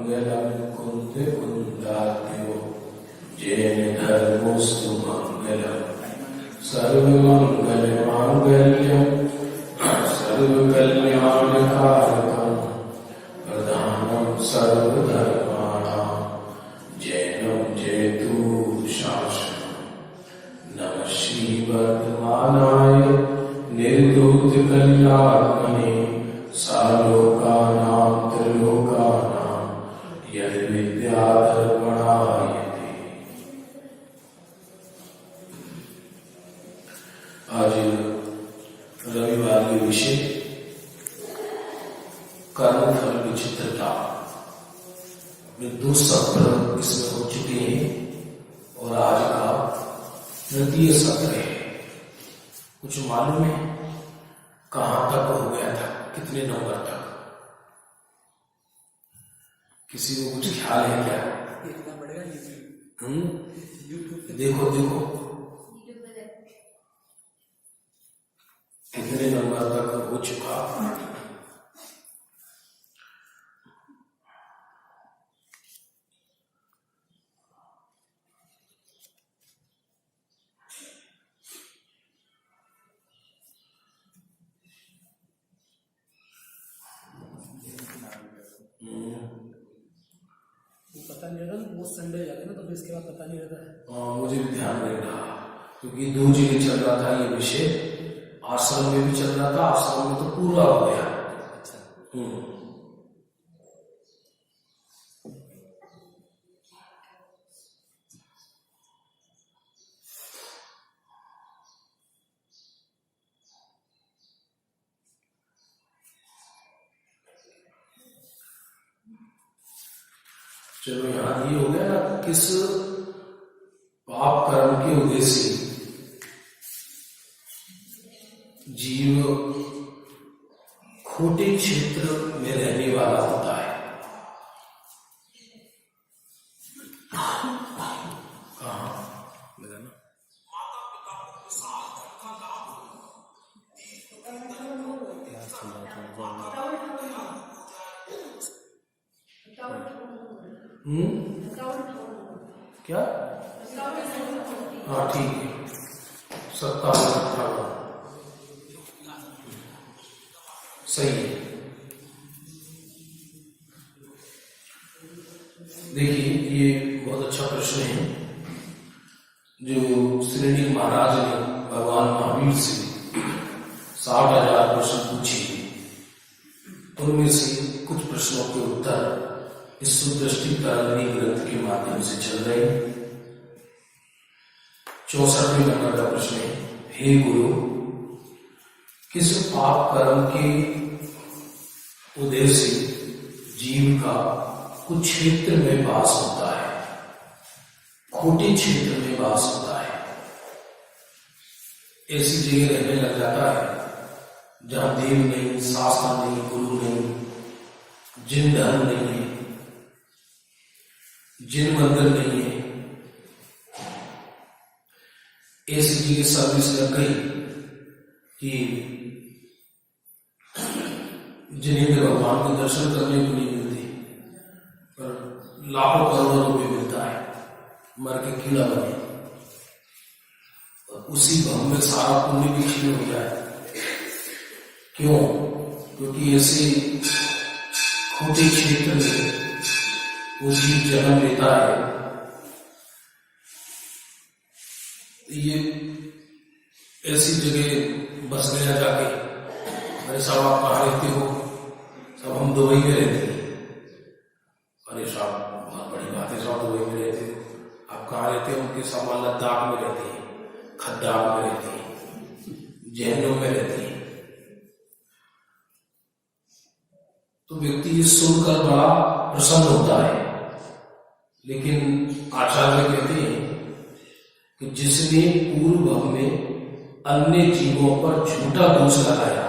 मंगलम कुंते कुंदात्यो जैन धर्मोस्तु मंगलम सर्वमंगल मांगल्यम सर्वकल्याणकारकम प्रधानम सर्वधर्माणां जैनम जयतु शासनम। नमः श्रीवर्धमानाय निर्दोष कल्याणमणे सालोकानां त्रिलोकानां यद् विद्याधर्मणायते। आज रविवार के विषय कर्मफल विचित्रता में 2 सत्र इसमें हो चुके हैं और आज का 3य सत्र है। कुछ मालूम है कहां तक हो गया था, कितने नंबर तक? किसी को कुछ ख्याल है क्या? देखो देखो कितने नंबर तक हो चुका? पता नहीं रहता, वो संडे जाते ना तो फिर इसके बाद पता नहीं रहता है। मुझे भी ध्यान नहीं रहा क्योंकि 2 जगह चल रहा था ये विषय। आश्रम में भी चल रहा था, आश्रम में तो पूरा हो गया। चलो यहां ये हो गया ना, किस पाप कर्म के उद्देश्य से जीव खोटे क्षेत्र में रहने वाला होता है। कहाँ लगाना? क्या? हाँ ठीक है, 57-58 सही है। देखिए ये बहुत अच्छा प्रश्न है जो श्रीनिक महाराज ने भगवान महावीर से 60,000 प्रश्न पूछे। उनमें से कुछ प्रश्नों के उत्तर इस सुदृष्टि तरंगिणी ग्रंथ के माध्यम से चल रहे हैं। 64वें नंबर का प्रश्न है, हे गुरु, किस पाप कर्म के उद्देश्य से जीव का कुछ क्षेत्र में वास होता है, खोटे क्षेत्र में वास होता है? ऐसी जगह रहने लग जाता है जहां देव नहीं, शास्त्र नहीं, गुरु नहीं, जिन धर्म नहीं है, जिन मंदिर नहीं है। ऐसी जगह सर्विस लग गई कि जिन्हें भगवान के दर्शन करने को नहीं मिलते पर लाखों करोड़ों रुपये मिलता है, मर के कीड़ा बने और उसी भव में सारा पुण्य भी क्षीण हो जाए। क्यों? क्योंकि ऐसे खोटे क्षेत्र में वो जीव जन्म लेता है। ये ऐसी जगह बस गया जाके, अरे साहब आप कहाँ रहते हो? सब हम दुबई में रहते हैं। अरे साहब बहुत बड़ी बात है, साहब दुबई में रहते हो, आप कहाँ रहते हो? उनके सामान लद्दाख में रहते हैं, खद्दार में रहते हैं, जहन्नुम में रहते हैं। तो व्यक्ति ये सुनकर बड़ा प्रसन्न होता है, लेकिन आचार्य कहते हैं कि जिसने पूर्व भव में अन्य जीवों पर झूठा दोष लगाया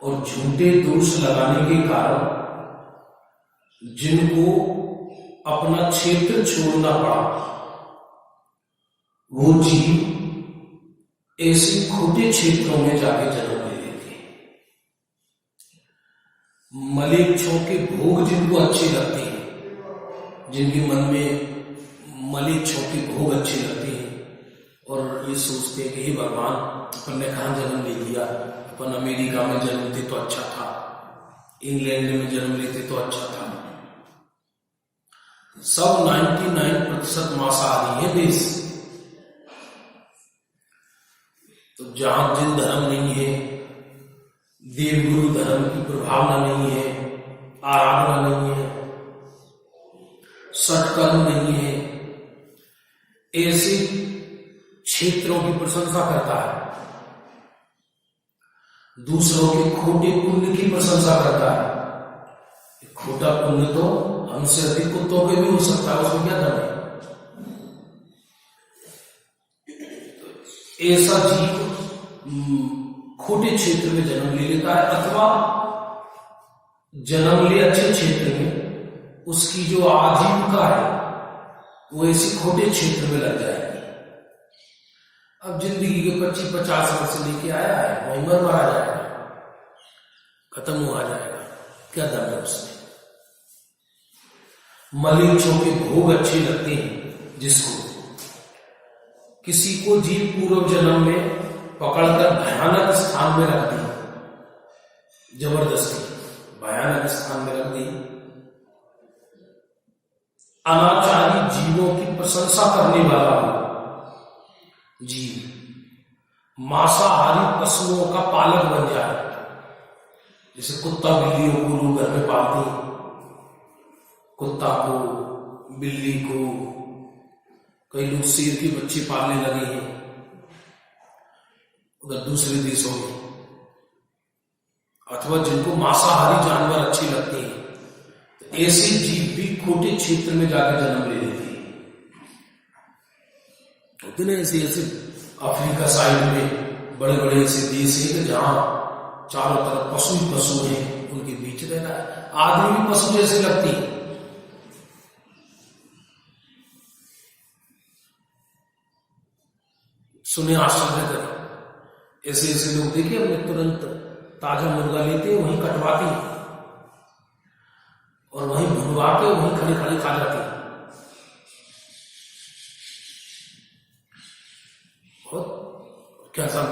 और झूठे दोष लगाने के कारण जिनको अपना क्षेत्र छोड़ना पड़ा, वो जीव ऐसे खोटे क्षेत्रों में जाके जन्म ले लेते हैं। मलेच्छों के भोग जिनको अच्छे लगते हैं, जिनके मन में मलेच्छों के भोग अच्छे लगते हैं और ये सोचते हैं कि हे भगवान, अपन ने कहाँ जन्म ले लिया, अपन अमेरिका में जन्म लेते तो अच्छा था, इंग्लैंड में जन्म लेते तो अच्छा था। सब 99% मांसाहारी है देश। तो जहां जिन धर्म नहीं है, देवगुरु धर्म की प्रभावना नहीं है, आराधना नहीं है, सत्कर्म नहीं है, ऐसे क्षेत्रों की प्रशंसा करता है, दूसरों के खोटे पुण्य की प्रशंसा करता है। खोटा पुण्य तो हमसे अधिक कुत्तों के भी हो सकता है, उसमें क्या दम है। ऐसा जीव खोटे क्षेत्र में जन्म ले लेता है, अथवा जन्म ले अच्छे क्षेत्र में, उसकी जो आजीविका है वो ऐसे खोटे क्षेत्र में लग जाएगी। अब जिंदगी के 25-50 साल से लेके आया है, वहीं मर मारा जाएगा, खत्म हुआ जाएगा, क्या दम है उसमें। मलेच्छों के भोग अच्छे लगते हैं जिसको, किसी को जीव पूर्व जन्म में पकड़कर भयानक स्थान में रख दी, जबरदस्ती भयानक स्थान में रख दी, अनाचारी जीवों की प्रशंसा करने वाला हो जीव, मांसाहारी पशुओं का पालक बन जाए, जैसे कुत्ता बिल्लियों को लोग घर में पालते हैं, कुत्ता को, बिल्ली को, कई लोग शेर के बच्चे पालने लगे हैं उधर दूसरे देशों में, अथवा जिनको मांसाहारी जानवर अच्छे लगते हैं, तो ऐसे जीव भी खोटे क्षेत्र में जाकर जन्म ले लेते हैं। होते ना ऐसे ऐसे अफ्रीका साइड में बड़े बड़े ऐसे देश हैं कि जहां चारों तरफ पशु ही पशु हैं, उनके बीच रहता है, आदमी भी पशु जैसे लगते हैं। सुने आश्चर्य करें, ऐसे ऐसे लोग देखिए, हमने तुरंत ताजा मुर्गा लेते हैं, वहीं कटवाते हैं और वहीं भुनवा के वहीं खड़े खड़े खा जाते हैं। और क्या सब,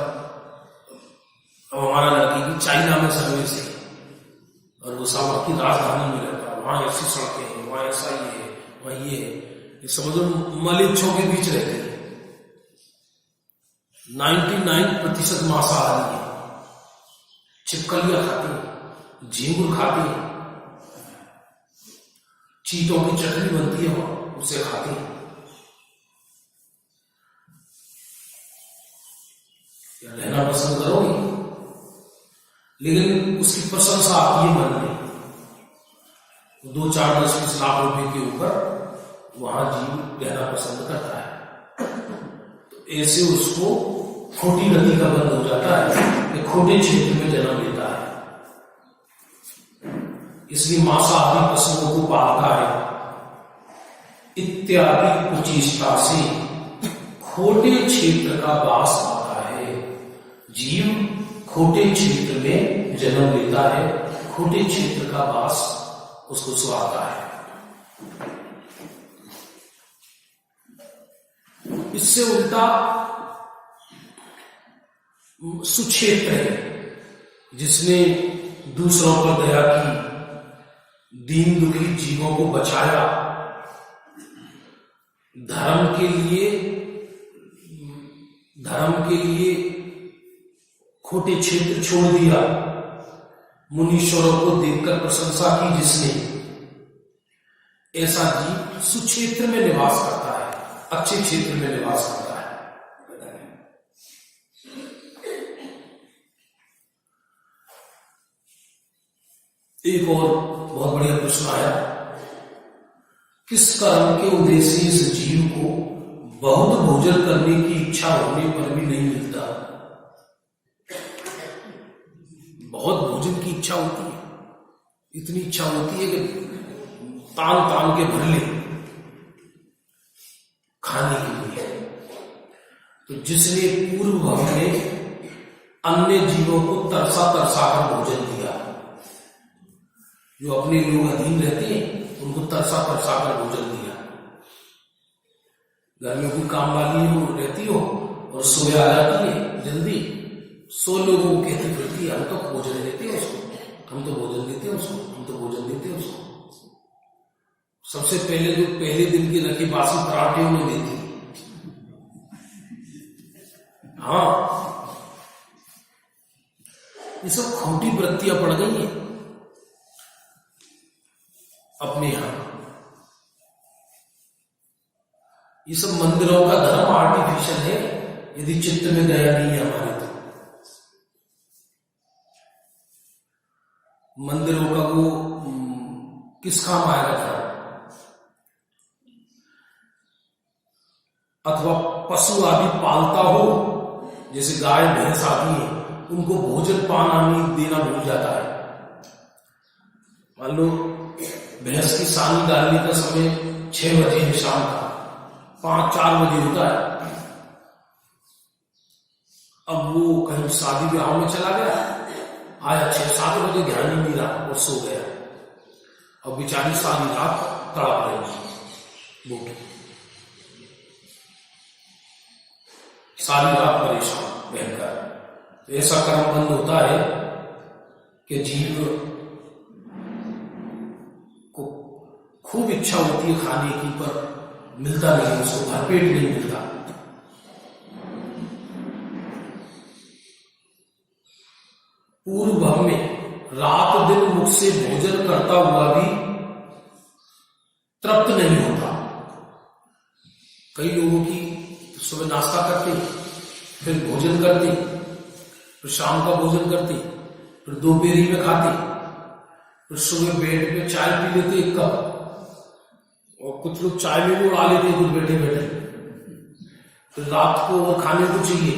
अब हमारा लड़की की चाइना में सर्विस है और वो सब की राजधानी में रहता है, वहां ऐसी सड़कें हैं, वहां ऐसा ये है, वहां ये है, समझो मलेच्छों के बीच रहते हैं। 99% मांसाहारी है, छिपकलियां खाते हैं, झींगुर खाते हैं, चीटों की चटनी बनती है उसे खाते हैं। क्या रहना पसंद करोगे? लेकिन उसकी प्रशंसा आती है मन में, 2-4-10-20 लाख रुपए के ऊपर वहां जीव रहना पसंद करता है। तो ऐसे उसको खोटी गति का बंद हो जाता है कि खोटे क्षेत्र में जन्म लेता है, इसलिए मांसाहारी पशुओं को पालता है इत्यादि कुचेष्टा से खोटे क्षेत्र का वास आता है। जीव खोटे क्षेत्र में जन्म लेता है, खोटे क्षेत्र का वास उसको सुहाता है। इससे उल्टा सुक्षेत्र है, जिसने दूसरों पर दया की, दीन दुखी जीवों को बचाया, धर्म के लिए खोटे क्षेत्र छोड़ दिया, मुनीश्वरों को देखकर प्रशंसा की जिसने, ऐसा जीव सुक्षेत्र में निवास करता है, अच्छे क्षेत्र में निवास करता है। एक और बहुत बढ़िया प्रश्न आया, किस कर्म के उद्देश्य इस जीव को बहुत भोजन करने की इच्छा होने पर भी नहीं मिलता? बहुत भोजन की इच्छा होती है, इतनी इच्छा होती है कि तान तान के भर ले खाने के लिए। तो जिसने पूर्व भाव में अन्य जीवों को तरसा तरसा कर भोजन दिया, जो अपने लोग अधीन रहते हैं उनको तरसा तरसा कर भोजन दिया। घर में कोई काम वाली हो रहती हो और सुबह आ जाती है जल्दी, 100 लोगों को कहती फिरती हम तो भोजन देते हैं उसको, हम तो भोजन देते हैं उसको, हम तो भोजन देते हैं उसको। सबसे पहले जो पहले दिन की रखी बासी पराठे उन्हें देती। हाँ, ये सब खोटी वृत्तियां पड़ गई हैं अपने यहां। ये सब मंदिरों का धर्म आर्टिफिशियल है, यदि चित्त में दया नहीं है हमारे तो। मंदिरों का वो किस काम आएगा धर्म? अथवा पशु आदि पालता हो, जैसे गाय भैंस आदि है, उनको भोजन पान आदि देना भूल जाता है। मान लो भैंस की सानी डालने का समय 6 बजे है शाम का, 5-4 बजे होता है। अब वो कहीं शादी ब्याह में चला गया, आया 6-7 बजे, ध्यान ही नहीं रहा और सो गया। अब बेचारी सारी रात तड़प रही भूख, सारी रात परेशान भयंकर। तो ऐसा कर्म बंद होता है कि जीव को खूब इच्छा होती है खाने की, पर मिलता नहीं, उसको भरपेट नहीं मिलता। पूर्व में रात दिन मुख से भोजन करता हुआ भी तृप्त नहीं होता। कई लोगों की सुबह नाश्ता करते, फिर भोजन करते, फिर शाम का भोजन करते, फिर दोपहरी में खाते, फिर सुबह बेड पे चाय पी लेते 1 कप, और कुछ लोग चाय में भी उड़ा लेते कुछ बैठे बैठे। फिर रात को वो खाने को चाहिए,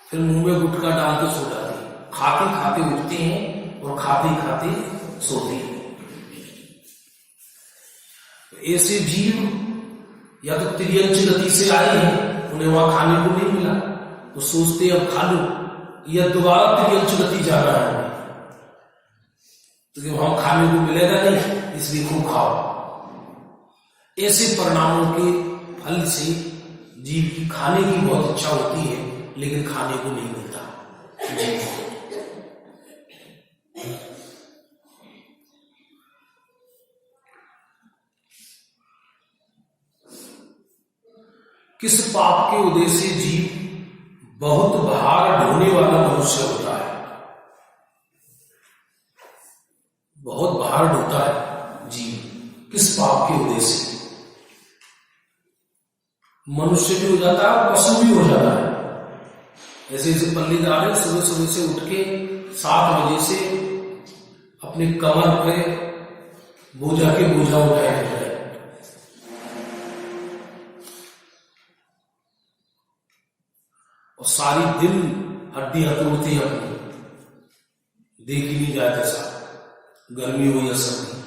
फिर मुंह में गुटखा डाल के सो जाते हैं। खाते खाते उठते हैं और खाते खाते सोते हैं। ऐसे जीव या तो तिर्यंच गति से आए हैं, उन्हें वहां खाने को नहीं मिला तो सोचते अब खा लो, या दोबारा तिर्यंच गति जा रहा है तो वहां खाने को मिलेगा नहीं, इसलिए खूब खाओ। ऐसे परिणामों के फल से जीव की खाने की बहुत इच्छा होती है, लेकिन खाने को नहीं मिलता। जीव किस पाप के उदय से जीव बहुत भार ढोने वाला मनुष्य होता है? बहुत भार ढोता है जीव किस पाप के उदय से? मनुष्य भी हो जाता है, पशु भी हो जाता है। ऐसे ऐसे पल्लीदार सुबह सुबह से उठ के 7 बजे से अपने कमर पे बोझा के बोझा उठाए रहते हैं। और सारी दिन हड्डियां तोड़ती है अपनी, देख ही नहीं जाता सा, गर्मी हो या सर्दी।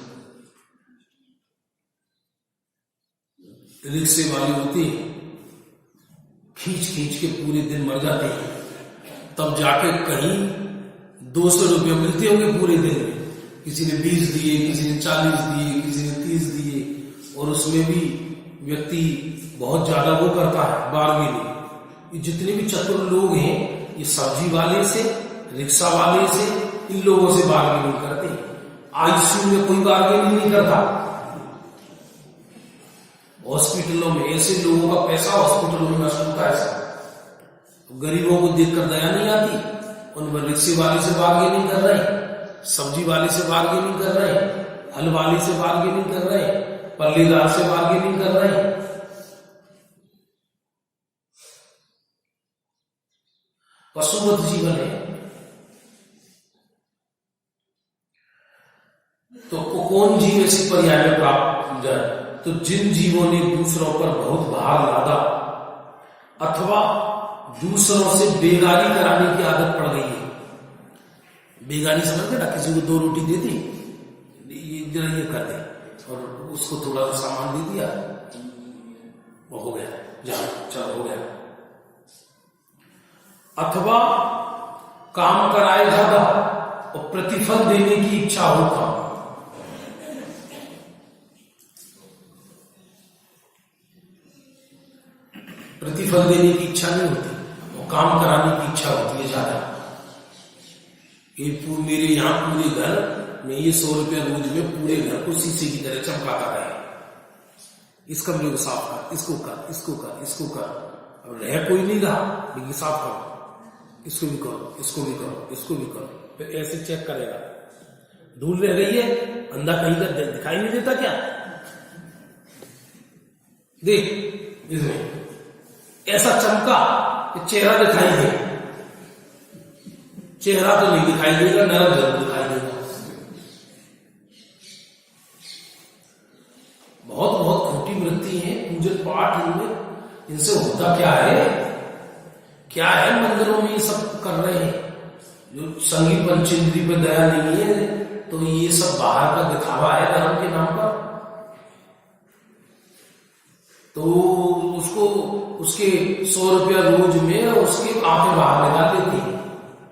रिक्शे वाले होते हैं, खींच खींच के पूरे दिन मर जाते हैं, तब जाके कहीं 200 रुपये मिलते होंगे पूरे दिन में। किसी ने 20 दिए, किसी ने 40 दिए, किसी ने 30 दिए, और उसमें भी व्यक्ति बहुत ज्यादा वो करता है बार्गेनिंग। ये जितने भी चतुर लोग हैं, ये सब्जी वाले से, रिक्शा वाले से, इन लोगों से बार्गेनिंग करते हैं। आईसीयू में कोई बार्गेनिंग नहीं करता। हॉस्पिटलों में ऐसे लोगों का पैसा हॉस्पिटलों में नष्ट होता है। गरीबों को देखकर दया नहीं आती, उन रिक्शे वाले से बार्गेनिंग कर रहे हैं, सब्जी वाले से बार्गेनिंग कर रहे हैं, फल वाले से बार्गेनिंग कर रहे हैं, पल्लीदार से बार्गेनिंग कर रहे हैं। पशुवत जीवन है। तो कौन जीव ऐसी पर्याय में प्राप्त हो जाए? तो जिन जीवों ने दूसरों पर बहुत भार लादा अथवा दूसरों से बेगारी कराने की आदत पड़ गई है। बेगारी समझ गए ना, किसी को 2 रोटी दे दी, जरा ये कर दे, और उसको थोड़ा सा सामान दे दिया, वो हो गया, जा चल हो गया। अथवा काम कराए ज्यादा और प्रतिफल देने की इच्छा हो काम, प्रतिफल देने की इच्छा नहीं होती, वो काम कराने की इच्छा होती है ज्यादा। ये मेरे यहाँ पूरे घर में ये 100 रुपया रोज में पूरे घर को शीशे की तरह चमकाता रहे, इस कमरे को साफ कर, इसको कर, इसको कर, इसको कर। अब रह कोई नहीं रहा, लेकिन साफ करो, इसको भी करो, इसको भी करो, इसको भी करो। फिर ऐसे चेक करेगा, धूल रह रही है, अंधा कहीं का दिखाई नहीं देता क्या? देख इसमें ऐसा चमका कि चेहरा दिखाई दे, चेहरा तो नहीं दिखाई देगा, नरम जरूर दिखाई देगा। बहुत बहुत खोटी वृत्ति है पूजन पाठ इनमें। इनसे होता क्या है, क्या है मंदिरों में ये सब कर रहे हैं, जो संगीत पंचेंद्री पे दया नहीं है, तो ये सब बाहर का दिखावा है धर्म के नाम पर। तो उसको उसके 100 रुपया रोज में उसके आंखें बाहर लगा देती है,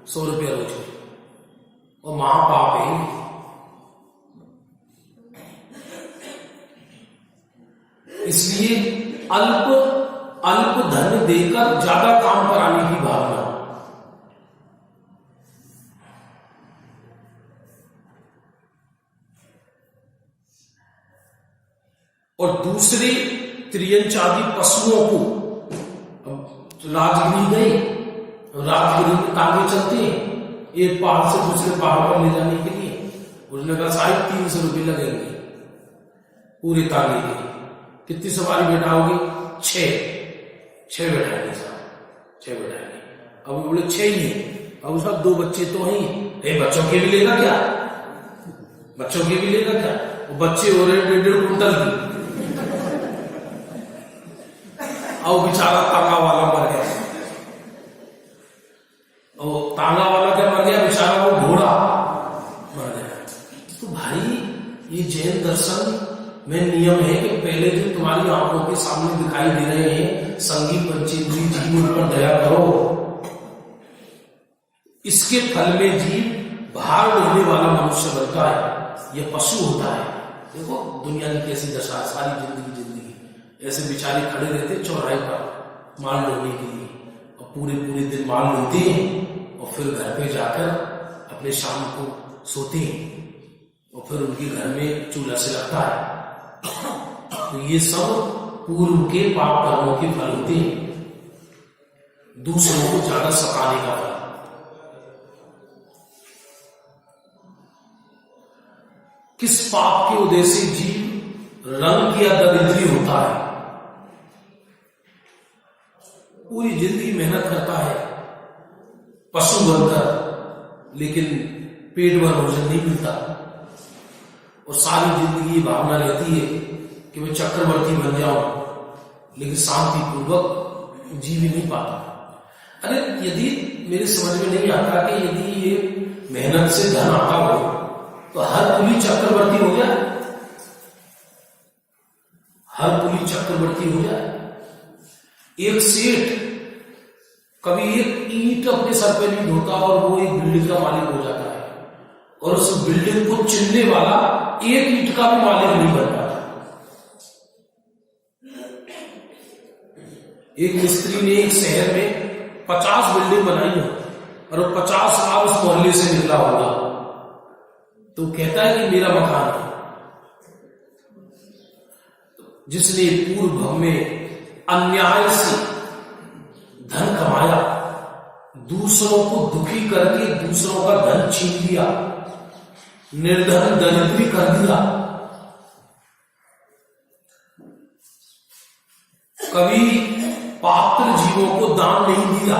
100 रुपया रोज में, और महापाप है। इसलिए अल्प धन देकर ज्यादा काम कराने की भावना। और दूसरे त्रियंचादी पशुओं को, राजगिरी गई, राजगिरी में तांगे चलते हैं एक पहाड़ से दूसरे पहाड़ पर ले जाने के लिए, उसने कहा 350 रुपये लगेंगे पूरे तांगे के। कितनी सवारी बैठाओगे? 6 बैठाएंगे साहब, 6 बैठाएंगे। अब बोले 6 ही है, अब साहब 2 बच्चे तो हैं, बच्चों के भी लेगा क्या? बच्चों के भी लेगा क्या? वो बच्चे हो रहे 1.5 कुंटल की, और बेचारा तांगा वाला मर गया। और तांगा वाला क्या मर गया? बेचारा वो घोड़ा मर गया। तो भाई ये जैन दर्शन में नियम है कि पहले जो तुम्हारी आंखों के सामने दिखाई दे रहे हैं संगीत पंचेंद्री जीव पर दया करो। इसके फल में जीव भार लेने वाला मनुष्य बनता है, यह पशु होता है। देखो दुनिया की कैसी दशा, सारी जिंदगी ऐसे बेचारे खड़े रहते चौराहे पर माल ढोने के लिए, और पूरे दिन माल ढोते हैं, और फिर घर पे जाकर अपने शाम को सोते हैं, और फिर उनके घर में चूल्हा से लगता है। तो ये सब पूर्व के पाप कर्मों के फल होते हैं, दूसरों को ज्यादा सताने का फल। किस पाप के उदय से जीव रंग या दरिद्री होता है? पूरी जिंदगी मेहनत करता है पशु बनकर, लेकिन पेट भर भोजन नहीं मिलता, और सारी जिंदगी भावना रहती है कि मैं चक्रवर्ती बन जाऊं, लेकिन शांति पूर्वक जी भी नहीं पाता। अरे यदि मेरे समझ में नहीं आता कि यदि ये मेहनत से धन आता हो तो हर कुली चक्रवर्ती हो जाए, हर कुली चक्रवर्ती हो जाए। एक सेठ कभी एक ईंट अपने सर पे नहीं ढोता और वो एक बिल्डिंग का मालिक हो जाता है, और उस बिल्डिंग को चिनने वाला एक ईंट का भी मालिक नहीं बन पाता। एक मिस्त्री ने एक शहर में 50 बिल्डिंग बनाई हो, और 50 साल उस मोहल्ले से निकला होगा, तो कहता है कि मेरा मकान है। जिसने पूर्व में अन्याय से धन कमाया, दूसरों को दुखी करके दूसरों का धन छीन लिया, निर्धन दरिद्री कर दिया, कभी पात्र जीवों को दान नहीं दिया,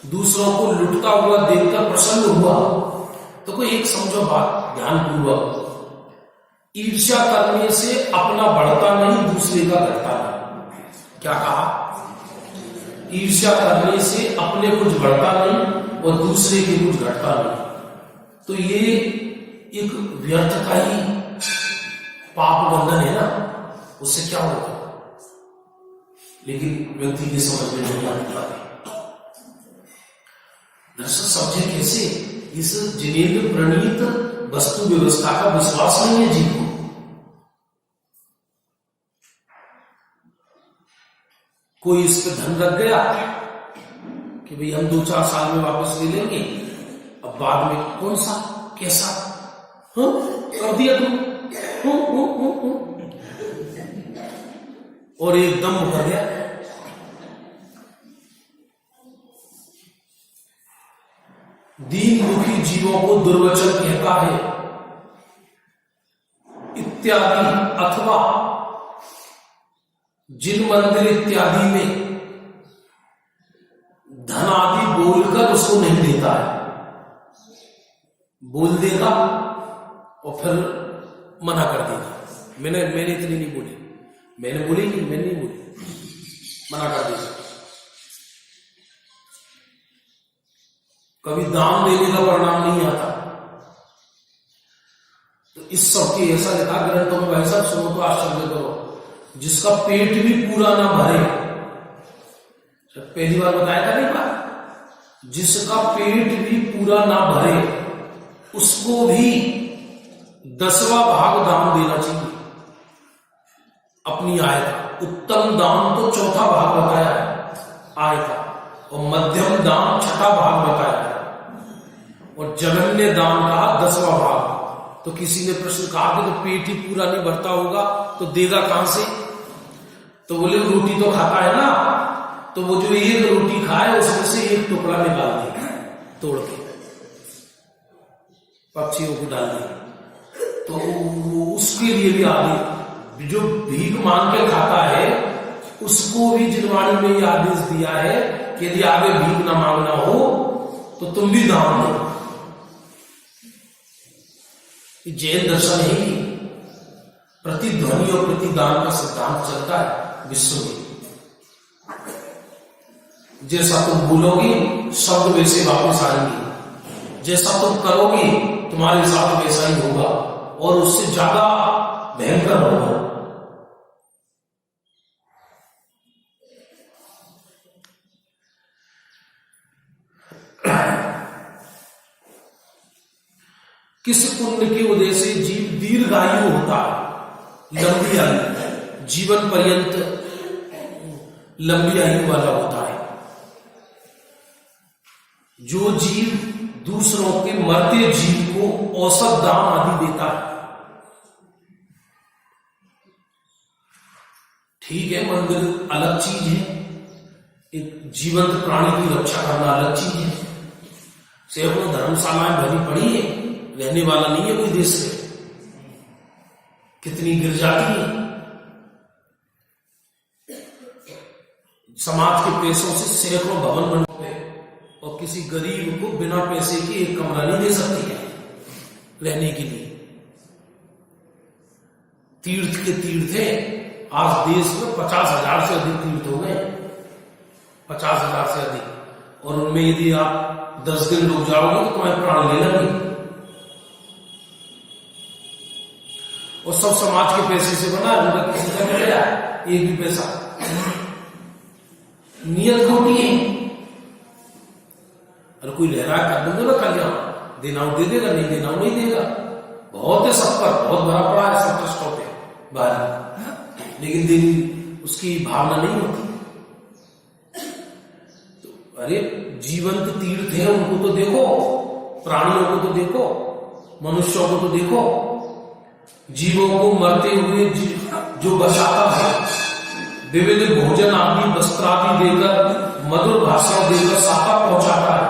दूसरों को लुटता हुआ देखकर प्रसन्न हुआ, तो कोई एक समझो बात ध्यानपूर्वक, ईर्ष्या करने से अपना बढ़ता नहीं, दूसरे का घटता नहीं। क्या कहा? ईर्ष्या करने से अपने कुछ बढ़ता नहीं और दूसरे के कुछ घटता नहीं। तो ये एक व्यर्थ का ही पाप बंधन है ना, उससे क्या होगा? लेकिन व्यक्ति की समझ में नहीं आने पाती। दरअसल समझे कैसे? इस जिनेंद्र प्रणीत वस्तु व्यवस्था का विश्वास नहीं है जीव को। कोई इस पे धन रख गया कि भाई हम 2-4 साल में वापस ले लेंगे, अब बाद में कौन सा कैसा कर दिया तुम, और एकदम उभर गया। दीन दुखी जीवों को दुर्वचन कहता है इत्यादि, अथवा जिन मंदिर इत्यादि में धन आदि बोलकर उसको नहीं देता है, बोल देगा और फिर मना कर देगा। मैंने इतनी नहीं बोली, मैंने बोली नहीं, मैंने नहीं बोली, मना कर देगा। कभी दान देने का परिणाम नहीं आता। तो इस सब की ऐसा लिखा ग्रंथों में, भाई साहब सुनो तो आश्चर्य करो, जिसका पेट भी पूरा ना भरे, पहली बार बताया था नहीं बात, जिसका पेट भी पूरा ना भरे उसको भी 10वां भाग दान देना चाहिए अपनी आय का। उत्तम दान तो 4था भाग बताया है आय का, और मध्यम दान 6ठा भाग बताया है, और जघन्य दान कहा 10वां भाग। तो किसी ने प्रश्न कहा कि तो पेट ही पूरा नहीं भरता होगा तो देगा कहां से? तो बोले रोटी तो खाता है ना, तो वो जो एक रोटी खाए उसमें से एक टुकड़ा निकाल दे तोड़ के, पक्षियों को डाल दे, तो उसके लिए भी आदि जो भीख मांग के खाता है उसको भी जिनवाणी में ये आदेश दिया है कि यदि आगे भीख ना मांगना हो तो तुम भी दान दो। जैन दर्शन ही प्रतिध्वनि और प्रतिदान का सिद्धांत चलता है विश्व में। जैसा तुम बोलोगे शब्द वैसे वापस आएंगे, जैसा तुम करोगे तुम्हारे साथ वैसा ही होगा, और उससे ज्यादा भयंकर होगा। किस पुण्य के उदय से जीव दीर्घायु होता है, लंबी आयु, जीवन पर्यंत लंबी आयु वाला होता है। जो जीव दूसरों के मरते जीव को औसत दान आदि देता है। ठीक है, मंदिर अलग चीज है, एक जीवंत प्राणी की रक्षा करना अलग चीज है। सैकड़ों धर्मशालाएं भरी पड़ी है, रहने वाला नहीं है कोई देश में, कितनी गिर जाती है। समाज के पैसों से सैकड़ों भवन बनते हैं, और किसी गरीब को बिना पैसे के एक कमरा नहीं दे सकती है रहने के लिए। तीर्थ के तीर्थ है, आज देश में 50,000 से अधिक तीर्थ हो गए, 50,000 से अधिक, और उनमें यदि आप 10 दिन रुक जाओगे तो तुम्हारे प्राण ले लेंगे। और सब समाज के पैसे से बना, उनका किसी का नहीं गया एक भी पैसा। नियत खोटी है। अरे कोई लहरा कर दूंगा ना कल्याण, देना हो दे देगा, नहीं देना हो नहीं देगा। बहुत है सब पर, बहुत भरा पड़ा है सब ट्रस्टों पे भारी, लेकिन दिन उसकी भावना नहीं होती। तो अरे जीवंत तीर्थ है, उनको तो देखो, प्राणियों को तो देखो, मनुष्यों को तो देखो, जीवों को मरते हुए जो बचाता है, विविध भोजन आदि वस्त्र आदि देकर, मधुर भाषण देकर साका पहुंचाता है,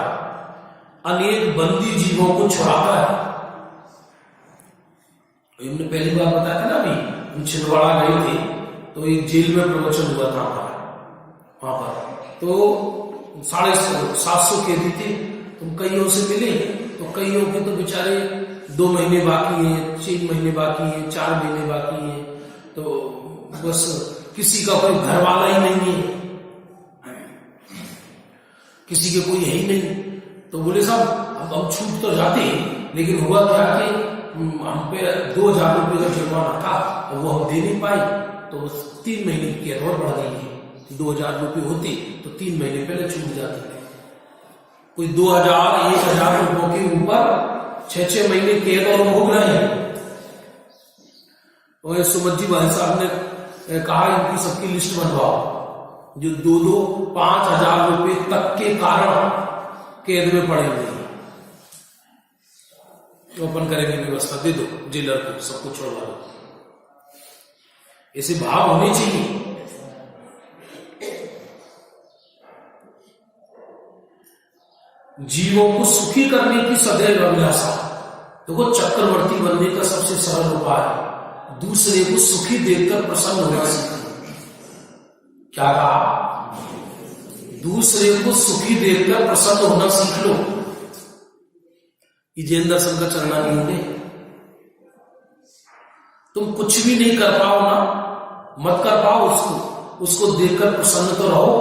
अनेक बंदी जीवों को छुड़ाता है। हमने पहली बार बताया था ना, अभी हम छिंदवाड़ा गए थे तो एक जेल में प्रवचन हुआ था हमारा वहां पर, तो 750 कैदी थे। तुम कईयों से मिले तो कईयों के तो बेचारे 2 महीने बाकी है, 3 महीने बाकी है, 4 महीने बाकी है, तो बस किसी का कोई घर वाला ही नहीं है, किसी के कोई है ही नहीं। तो बोले साहब अब छूट तो जाते हैं, लेकिन हुआ क्या कि हम पे 2,000 रुपये का जुर्माना था और वो हम दे नहीं पाए, तो 3 महीने की कैद और बढ़ गई है। 2,000 रुपये होते तो 3 महीने पहले छूट जाते थे। कोई 2,000 1,000 रुपयों के ऊपर 6-6 महीने कैद और भोग रहे हैं। और सुमत जी भाई साहब ने कहा इनकी सबकी लिस्ट बनवाओ, जो 2-5 हजार रुपए तक के कारण कैद में पड़े हुए हैं, तो अपन करेंगे व्यवस्था, दे दो जेलर को, सब कुछ छोड़वा दो। ऐसे भाव होने चाहिए। जीवों को सुखी करने की सदैव अभिलाषा। देखो, चक्रवर्ती बनने का सबसे सरल उपाय दूसरे को सुखी देखकर प्रसन्न होना सीखो। क्या कहा? दूसरे को सुखी देखकर प्रसन्न होना सीख लो। जैन दर्शन का चलना नहीं होंगे। तुम कुछ भी नहीं कर पाओ ना, मत कर पाओ, उसको देखकर प्रसन्न तो रहो।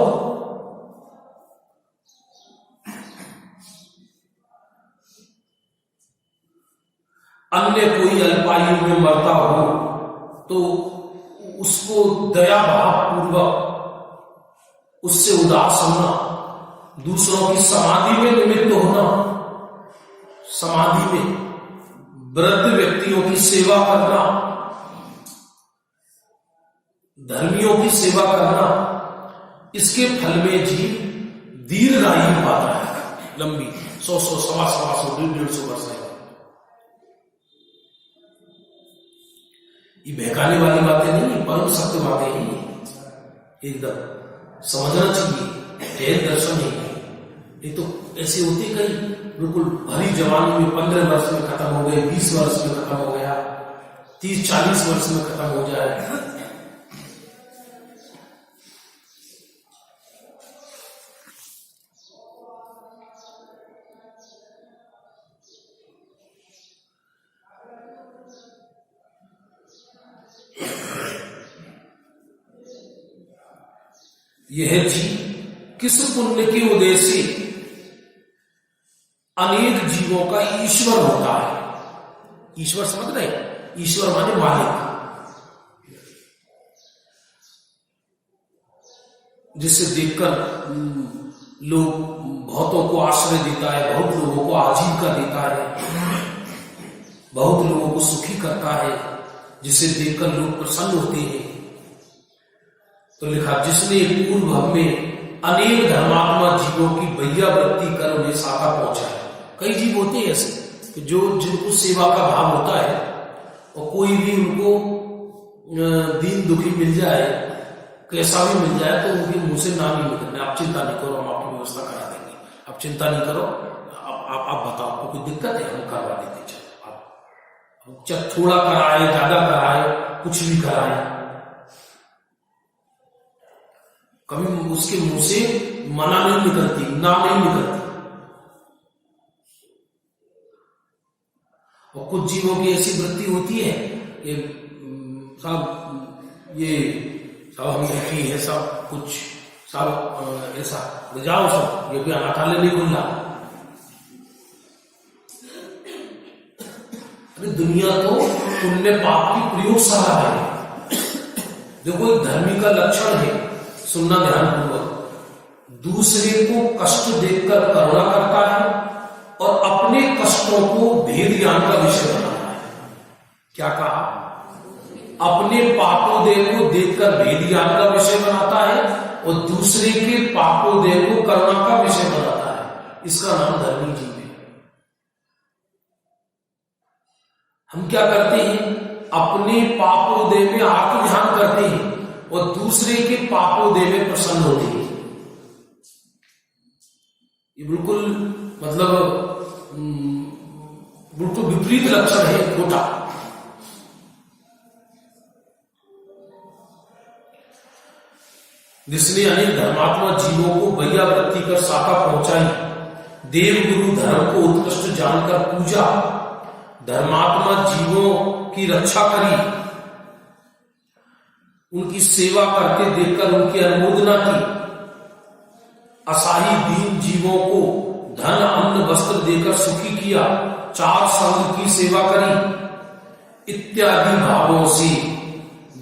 अन्य कोई अल्पायु में मरता हो तो उसको दया भाव पूर्वक उससे उदास होना, दूसरों की समाधि में निमित्त होना, समाधि में वृद्ध व्यक्तियों की सेवा करना, धर्मियों की सेवा करना, इसके फल में जीव दीर्घायु पाता है, लंबी 100, 125, 150 वर्ष है। ये बहकाने वाली बातें नहीं, परम सत्य बातें ही एकदम समझना चाहिए। जैन दर्शन है ये तो ऐसे होते कई बिल्कुल भरी जवानी में 15 वर्ष में खत्म हो गए, 20 वर्ष में खत्म हो गया, 30-40 वर्ष में खत्म हो जाए। यह जीव किस पुण्य के उदय से अनेक जीवों का ईश्वर होता है। ईश्वर समझ रहे? ईश्वर माने मालिक, जिसे देखकर लोग बहुतों को आश्रय देता है, बहुत लोगों को आजीविका देता है, बहुत लोगों को सुखी करता है, जिसे देखकर लोग प्रसन्न होते हैं। तो लिखा, जिसने पूर्व भाव में अनेक धर्मात्मा जीवों की वैयावृत्ति कर उन्हें साका पहुंचाए। कई जीव होते हैं ऐसे कि जो जिनको सेवा का भाव होता है और कोई भी उनको दीन दुखी मिल जाए, कैसा भी मिल जाए, तो उनके मुंह से नाम ही निकलना, आप चिंता नहीं करो, हम आपकी व्यवस्था करा देंगे, आप चिंता नहीं करो, आप बताओ आपको कोई दिक्कत है, हम करवा देते। चलो आप थोड़ा कराए, ज्यादा कराए, कुछ भी कराए, कभी उसके मुंह से मना नहीं निकलती, ना नहीं निकलती। और कुछ जीवों की ऐसी वृत्ति होती है, ये सब हम देखी है, सब कुछ सब ऐसा जाओ, सब ये भी अनाथालय नहीं खुलना। अरे दुनिया तो पुण्य पाप की प्रयोगशाला है। देखो, एक धर्मी का लक्षण है, सुनना ध्यानपूर्वक, दूसरे को कष्ट देखकर करुणा करता है और अपने कष्टों को भेद ज्ञान का विषय बनाता है। क्या कहा? अपने पापोदय को देखकर भेद ज्ञान का विषय बनाता है और दूसरे के पापोदय को करुणा का विषय बनाता है। इसका नाम धर्मी जीव है। हम क्या करते हैं? अपने पापोदय में आत्मध्यान करते हैं और दूसरे के पापोदय में प्रसन्न होते हैं। ये बिल्कुल मतलब बिल्कुल विपरीत लक्षण है, खोटा। जिसने अनेक धर्मात्मा जीवों को वैयावृत्ति कर साका पहुंचाई, देव गुरु धर्म को उत्कृष्ट जानकर पूजा, धर्मात्मा जीवों की रक्षा करी, उनकी सेवा करते देखकर उनकी अनुमोदना की, असहाय दीन जीवों को धन अन्न वस्त्र देकर सुखी किया, चार संघ की सेवा करी, इत्यादि भावों से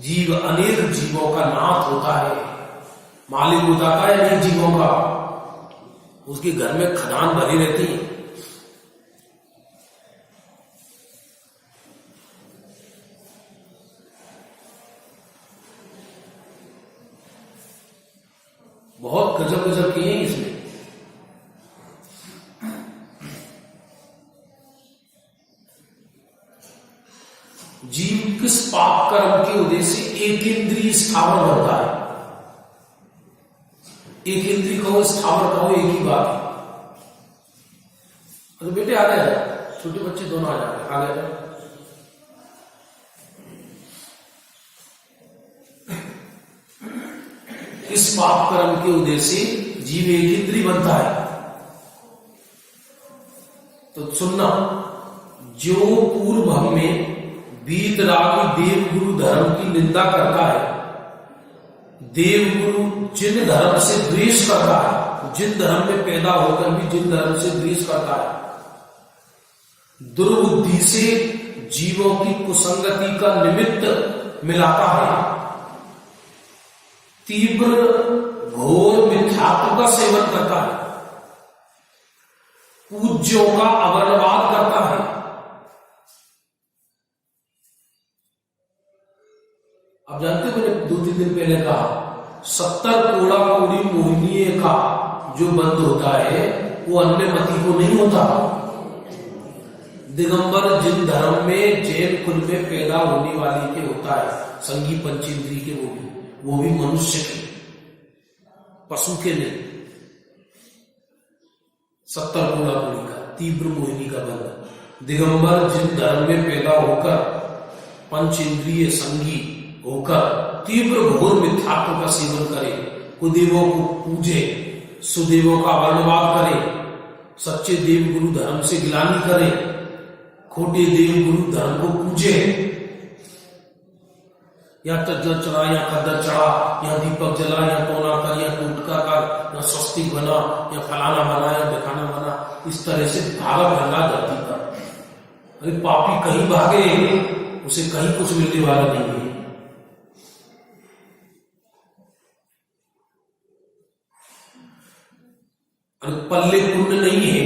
जीव अनेक जीवों का नाथ होता है, मालिक होता है अनेक जीवों का। उसके घर में खदान भरी रहती है। बहुत गजब गजब किए हैं इसमें। जीव किस पाप कर्म के उदय से एक इंद्रिय स्थावर बनता है? एक इंद्रिय कहो, स्थावर कहो, एक ही बात है। तो बेटे आ गए, छोटे बच्चे दोनों आ जाए, आ गए। इस पाप कर्म के उदय से जीव एक इंद्रिय बनता है। तो सुनना, जो पूर्व भाव में वीतरागी देव गुरु धर्म की निंदा करता है, देव गुरु जिन धर्म से द्वेष करता है, जिन धर्म में पैदा होकर भी जिन धर्म से द्वेष करता है, दुर्बुद्धि से जीवों की कुसंगति का निमित्त मिलाता है, तीव्र घोर मिथ्यात्व का सेवन करता है, पूज्यों का अवर्णवाद करता है, अब जानते हो मैंने 2-3 दिन पहले कहा 70 कोड़ा कोड़ी मोहिनी का जो बंद होता है वो अन्य मति को नहीं होता। दिगंबर जिन धर्म में जैन कुल में पैदा होने वाली के होता है, संगी पंचेंद्री के, वो भी मनुष्य के, पशु के नहीं। 70 कोड़ा कोड़ी का तीव्र मोहिनी का बंद। दिगंबर जिन धर्म में पैदा होकर पंचेंद्रिय संगी होकर तीव्र घोर मिथ्यात्व का सेवन करे, कुदेवों को पूजे, सुदेवों का वर्णवाद करे, सच्चे देव गुरु धर्म से गिलानी करे, खोटे देव गुरु धर्म को पूजे, या तज्जर चढ़ा, या कदर चढ़ा, या दीपक जला, या टोना कर, या टोटका कर, या स्वस्तिक बना, या फलाना बना, या दिखाना बना, इस तरह से भागा भंगा धरती पर। अरे पापी कहीं भागे, उसे कहीं कुछ मिलने वाला नहीं है। अगर पल्ले पुण्य नहीं है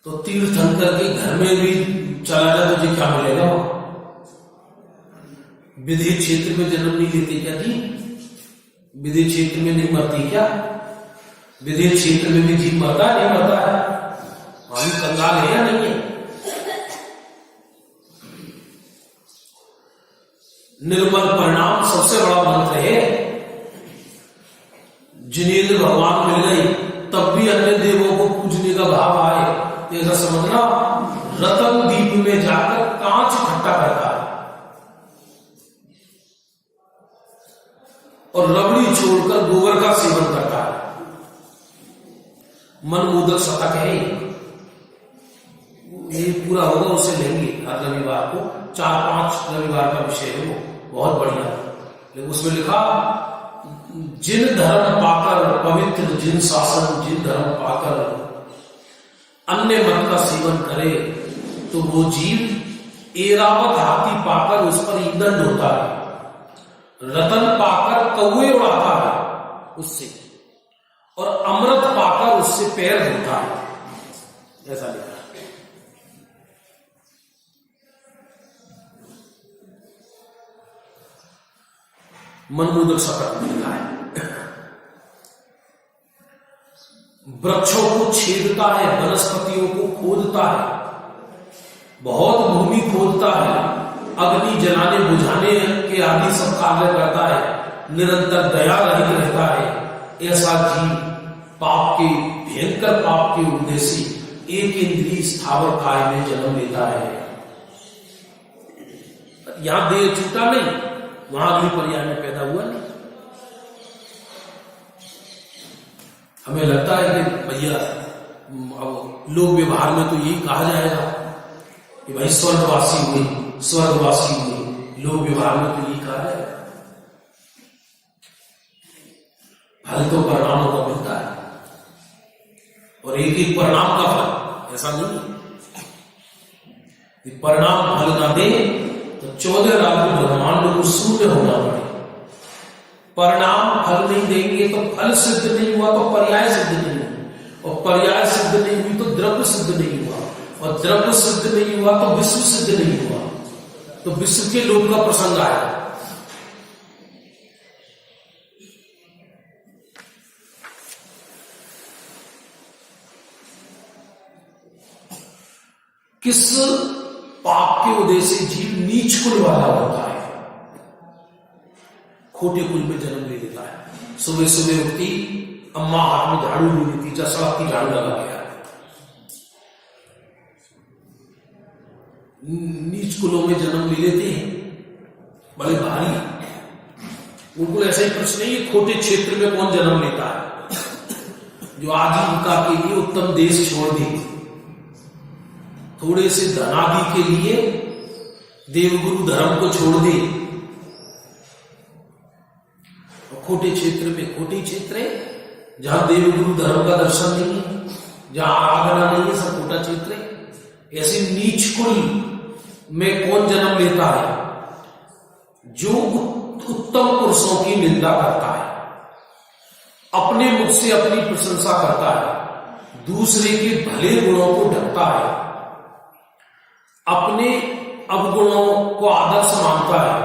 तो तीर्थंकर के घर में भी चला जाए तुझे क्या मिलेगा? विदेह क्षेत्र में जन्म नहीं लेते क्या जी? विदेह क्षेत्र में नहीं मरती क्या? विदेह क्षेत्र में भी जीव मरता नहीं मरता है? हम कंगाल है या नहीं है? निर्मल परिणाम सबसे बड़ा मंत्र है। जिनेंद्र भगवान मिल गई तब भी अन्य देवों को पूजने का भाव आए, ऐसा समझना रतन दीप में जाकर कांच इकट्ठा करता है और रबड़ी छोड़कर गोबर का सेवन करता है। मनमोदक शतक है ये, पूरा होगा उसे लेंगे हर रविवार को, 4-5 रविवार का विषय है वो, बहुत बढ़िया। लेकिन उसमें लिखा जिन धर्म पाकर पवित्र, जिन शासन, जिन धर्म पाकर अन्य मत का सेवन करे तो वो जीव एरावत हाथी पाकर उस पर ईंधन ढोता है, रतन पाकर कौवे उड़ाता है उससे, और अमृत पाकर उससे पैर धोता है, ऐसा लिखा है। मनमोदक शतक मिलता है। वृक्षों को छेदता है, वनस्पतियों को खोदता है, बहुत भूमि खोदता है, अग्नि जलाने बुझाने के आदि सब कार्य करता है, निरंतर दया रहित रहता है। ऐसा जीव पाप के, भयंकर पाप के उदय से एक इंद्रिय स्थावर काय में जन्म लेता है। यहां देह छूटा नहीं, वहां अगली पर्याय में पैदा हुआ नहीं। हमें लगता है कि भैया अब लोक व्यवहार में तो यही कहा जाएगा कि भाई स्वर्गवासी हुए, स्वर्गवासी हुए, लोक व्यवहार में तो यही कहा जाएगा। फल तो परिणामों का मिलता है और एक एक परिणाम का फल, ऐसा नहीं है परिणाम फल ना दे तो 14 राजू ब्रह्मांड को शून्य होना पड़े। परिणाम फल नहीं देंगे तो फल सिद्ध नहीं हुआ तो पर्याय सिद्ध नहीं हुआ, और पर्याय सिद्ध नहीं हुई तो द्रव्य सिद्ध नहीं हुआ, और द्रव्य सिद्ध नहीं हुआ तो विश्व सिद्ध नहीं हुआ, तो विश्व के लोक का प्रसंग आया। किस पाप के वजह से जीव नीच कुल वाला होता है, खोटे कुल में जन्म ले लेता है। सुबह सुबह उठती, अम्मा हाथ में झाड़ू नहीं देती, जा सड़क की झाड़ू लगा गया। नीच कुलों में जन्म ले लेते हैं, बड़े भारी। उनको ऐसा ही प्रश्न नहीं है खोटे क्षेत्र में कौन जन्म लेता है। जो आजीविका के लिए उत्तम देश छोड़ दे, थोड़े से धनादि के लिए देवगुरु धर्म को छोड़ दे, और खोटे क्षेत्र में, खोटे क्षेत्र है जहां देवगुरु धर्म का दर्शन नहीं है, जहां आराधना नहीं है, सब खोटा क्षेत्र है। ऐसे नीच कुल में कौन जन्म लेता है? जो उत्तम पुरुषों की निंदा करता है, अपने मुख से अपनी प्रशंसा करता है, दूसरे के भले गुणों को ढकता है, अपने अवगुणों को आदर्श मानता है,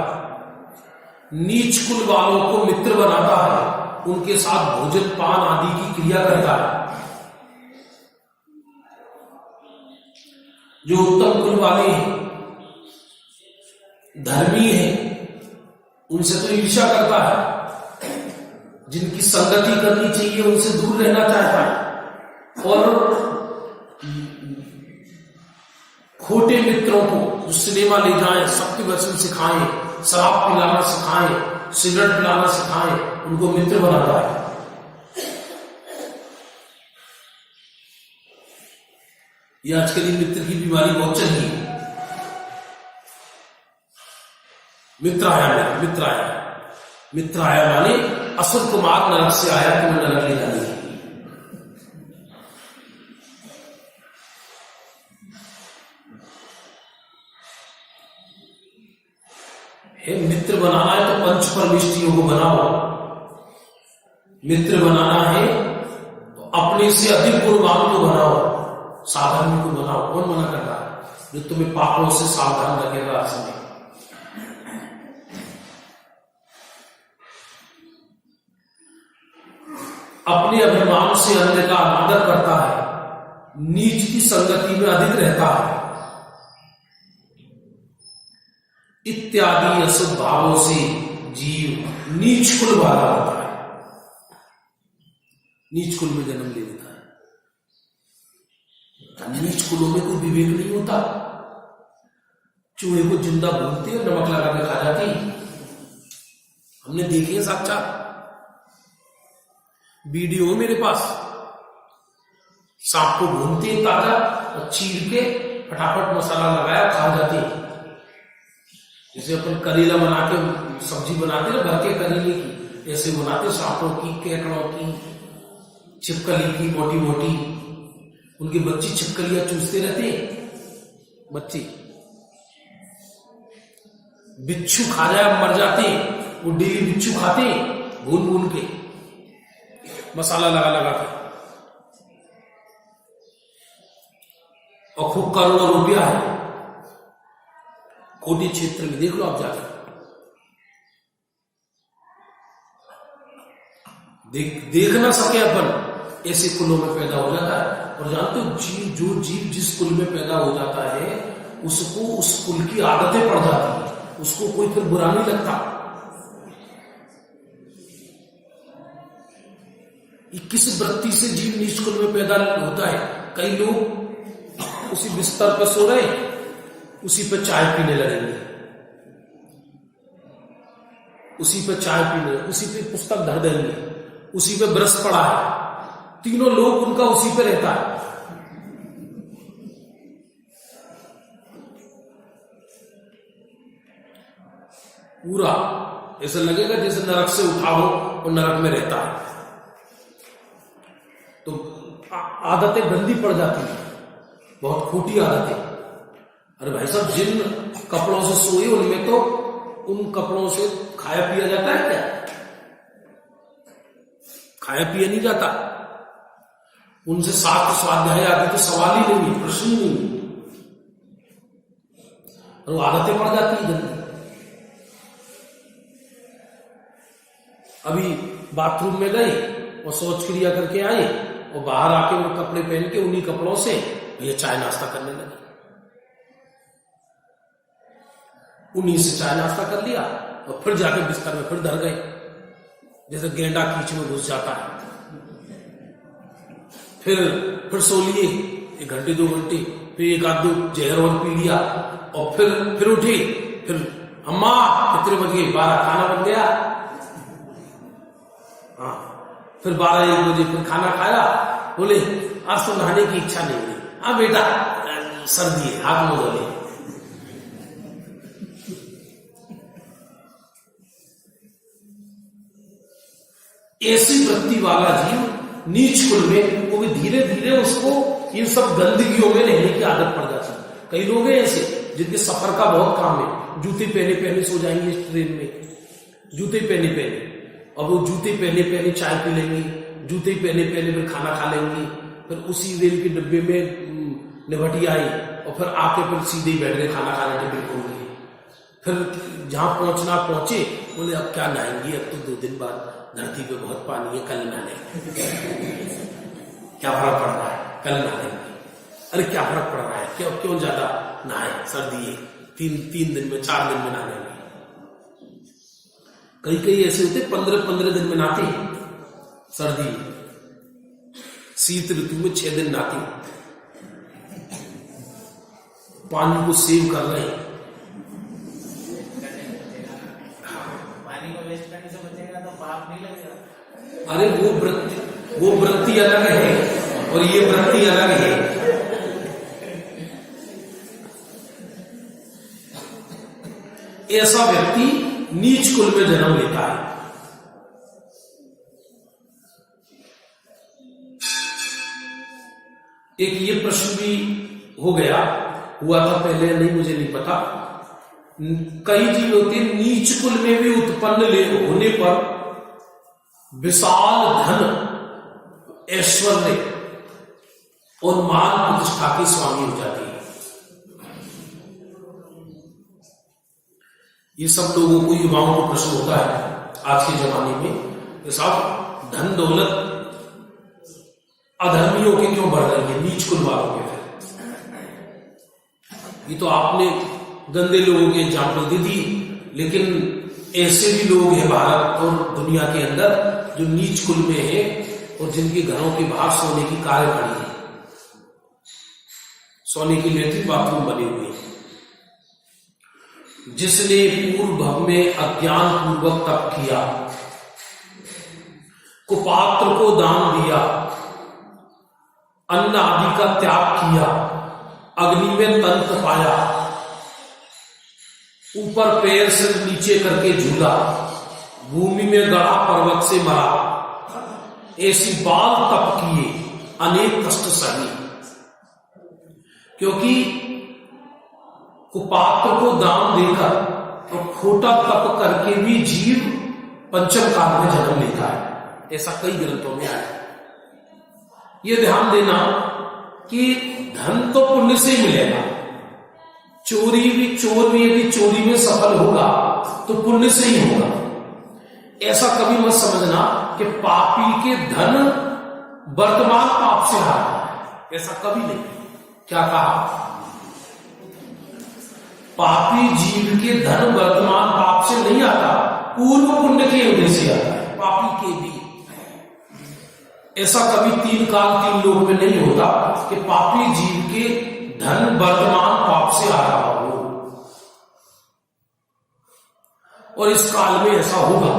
नीच कुल वालों को मित्र बनाता है, उनके साथ भोजन पान आदि की क्रिया करता है। जो उत्तम कुल वाले हैं, धर्मी हैं, उनसे तो ईर्ष्या करता है, जिनकी संगति करनी चाहिए उनसे दूर रहना चाहता है, और खोटे मित्रों को जो सिनेमा ले जाएं, सत्य वचन सिखाएं, शराब पिलाना सिखाएं, सिगरेट पिलाना सिखाएं, उनको मित्र बनाता है। ये आजकल ही मित्र की बीमारी बहुत चल रही है। मित्र आया मेरा, मित्र आया, मित्र आया माने असुर कुमार नरक से आया कि मैं नरक ले जाने है। मित्र बनाना है तो पंच परमिष्टियों को बनाओ। मित्र बनाना है तो अपने से अधिक गुणवान को बनाओ, साधन को बनाओ। कौन मना कर रहा है? जो तुम्हें पापों से सावधान रखेगा। असली अपने अभिमान से अन्य का अनादर करता है, नीच की संगति में अधिक रहता है, इत्यादि अशुभ भावों से जीव नीच कुल वाला होता है, नीच कुल में जन्म ले लेता है। नीच कुलों में कोई विवेक नहीं होता। चूहे को जिंदा भूनते और नमक लगा के खा जाती, हमने देखे साक्षात वीडियो मेरे पास। सांप को भूनते ताजा और चीर के फटाफट मसाला लगाया खा जाती। जैसे अपन करेला बना के सब्जी बनाते ना, भर के करेले की, ऐसे बनाते सांपों की, केकड़ों की, छिपकली की, मोटी मोटी। उनके बच्चे छिपकलियां चूसते रहते, बच्चे बिच्छू खा जाए मर जाते, वो डेली बिच्छू खाते भून भून के, मसाला लगा लगा के। और खूब करोड़ों रुपया है कोटी क्षेत्र में, देख लो आप जाकर। देख ना सके अपन, ऐसे कुलों में पैदा हो जाता है। और जानते हो जीव, जो जीव जिस कुल में पैदा हो जाता है उसको उस कुल की आदतें पड़ जाती है, उसको कोई फिर बुरा नहीं लगता। 21 वृत्ति से जीव नीच कुल में पैदा होता है। कई लोग उसी बिस्तर पर सो रहे, उसी पर चाय पीने लगेंगे, उसी पर चाय पीने, उसी पे पुस्तक धर देंगे, उसी पे ब्रश पड़ा है, तीनों लोग उनका उसी पे रहता है। पूरा ऐसा लगेगा जैसे नरक से उठा हो और नरक में रहता है। तो आदतें गंदी पड़ जाती है, बहुत खोटी आदतें। अरे भाई साहब, जिन कपड़ों से सोए उनमें तो उन कपड़ों से खाया पिया जाता है क्या? खाया पिया नहीं जाता। उनसे शास्त्र स्वाध्याय आदि तो सवाल ही नहीं है, प्रश्न ही नहीं है। और वो आदतें पड़ जाती है गंदी। अभी बाथरूम में गए और शौच क्रिया करके आए और बाहर आके वो कपड़े पहन के उन्हीं कपड़ों से ये चाय नाश्ता करने लगे। उन्हीं से चाय नाश्ता कर लिया और फिर जाके बिस्तर में फिर धर गए, जैसे गेंडा कीच में घुस जाता है। फिर सो लिए 1 घंटे 2 घंटे, फिर 1 आध 2 जहर और पी लिया और फिर उठी, फिर अम्मा कितने बज गए, 12, खाना बन गया। हाँ, फिर 12-1 बजे फिर खाना खाया, बोले आज तो नहाने की इच्छा नहीं हुई। हाँ बेटा सर्दी है, हाथ मुंह धो ले। ऐसी वृत्ति वाला जीव नीच कुल में, वो भी धीरे धीरे उसको इन सब गंदगियों में रहने की आदत पड़ जाती है। कई लोग हैं ऐसे जिनके सफर का बहुत काम है, जूते पहने पहने सो जाएंगे ट्रेन में, जूते पहने और वो जूते पहने चाय पी लेंगे, जूते पहने फिर खाना खा लेंगे, फिर उसी रेल के डिब्बे में निभटी आई और फिर आके फिर सीधे ही बैठ गए खाना खाने डिब्बे को। फिर जहां पहुंचना पहुंचे, बोले अब क्या नहाएंगे, अब तो 2 दिन बाद धरती पे बहुत पानी है, कल नहाने क्या फर्क पड़ रहा है, कल नहाएंगे। अरे क्या फर्क पड़ रहा है, क्यों ज्यादा नहाए, सर्दी है, 3 दिन में 4 दिन में नहाने में। कई ऐसे होते 15 दिन में नहाते, सर्दी शीत ऋतु में 6 दिन नहाते, पानी को सेव कर रहे हैं। अरे वो वृत्ति अलग है और ये वृत्ति अलग है। ऐसा व्यक्ति नीच कुल में जन्म लेता है। एक ये प्रश्न भी हो गया, हुआ था पहले, नहीं मुझे नहीं पता। कई जीव होते नीच कुल में भी उत्पन्न होने पर विशाल धन, ऐश्वर्य और मान प्रतिष्ठा के स्वामी हो जाते हैं। ये सब लोगों को, युवाओं को प्रश्न होता है आज के जमाने में, ये सब धन दौलत अधर्मियों के क्यों बढ़ रही है, नीच कुल वालों के। ये तो आपने गंदे लोगों के एग्जाम्पल दे दी, लेकिन ऐसे भी लोग हैं भारत और दुनिया के अंदर जो नीच कुल में है और जिनके घरों के बाहर सोने की कारें खड़ी है, सोने की लेट्रिन बाथरूम बने हुए हैं। जिसने पूर्व भव में अज्ञान पूर्वक तप किया, कुपात्र को दान दिया, अन्न आदि का त्याग किया, अग्नि में तंत्र पाया, ऊपर पैर से नीचे करके झूला, भूमि में गड़ा पर्वत से मरा, ऐसी बाल तप किए, अनेक कष्ट सही। क्योंकि कुपात्र को दान देकर और खोटा तप करके भी जीव पंचम काल में जन्म लेता है, ऐसा कई ग्रंथों में आया। यह ध्यान देना कि धन तो पुण्य से मिलेगा, चोर भी यदि चोरी में सफल होगा तो पुण्य से ही होगा। ऐसा कभी मत समझना कि पापी के धन वर्तमान पाप से आ रहा है, ऐसा कभी नहीं। क्या कहा? पापी जीव के धन वर्तमान पाप से नहीं आता, पूर्व पुण्य के वजह से आता है, पापी के भी। ऐसा कभी 3 काल 3 लोक में नहीं होता कि पापी जीव के धन वर्तमान पाप से आ रहा हो, और इस काल में ऐसा होगा।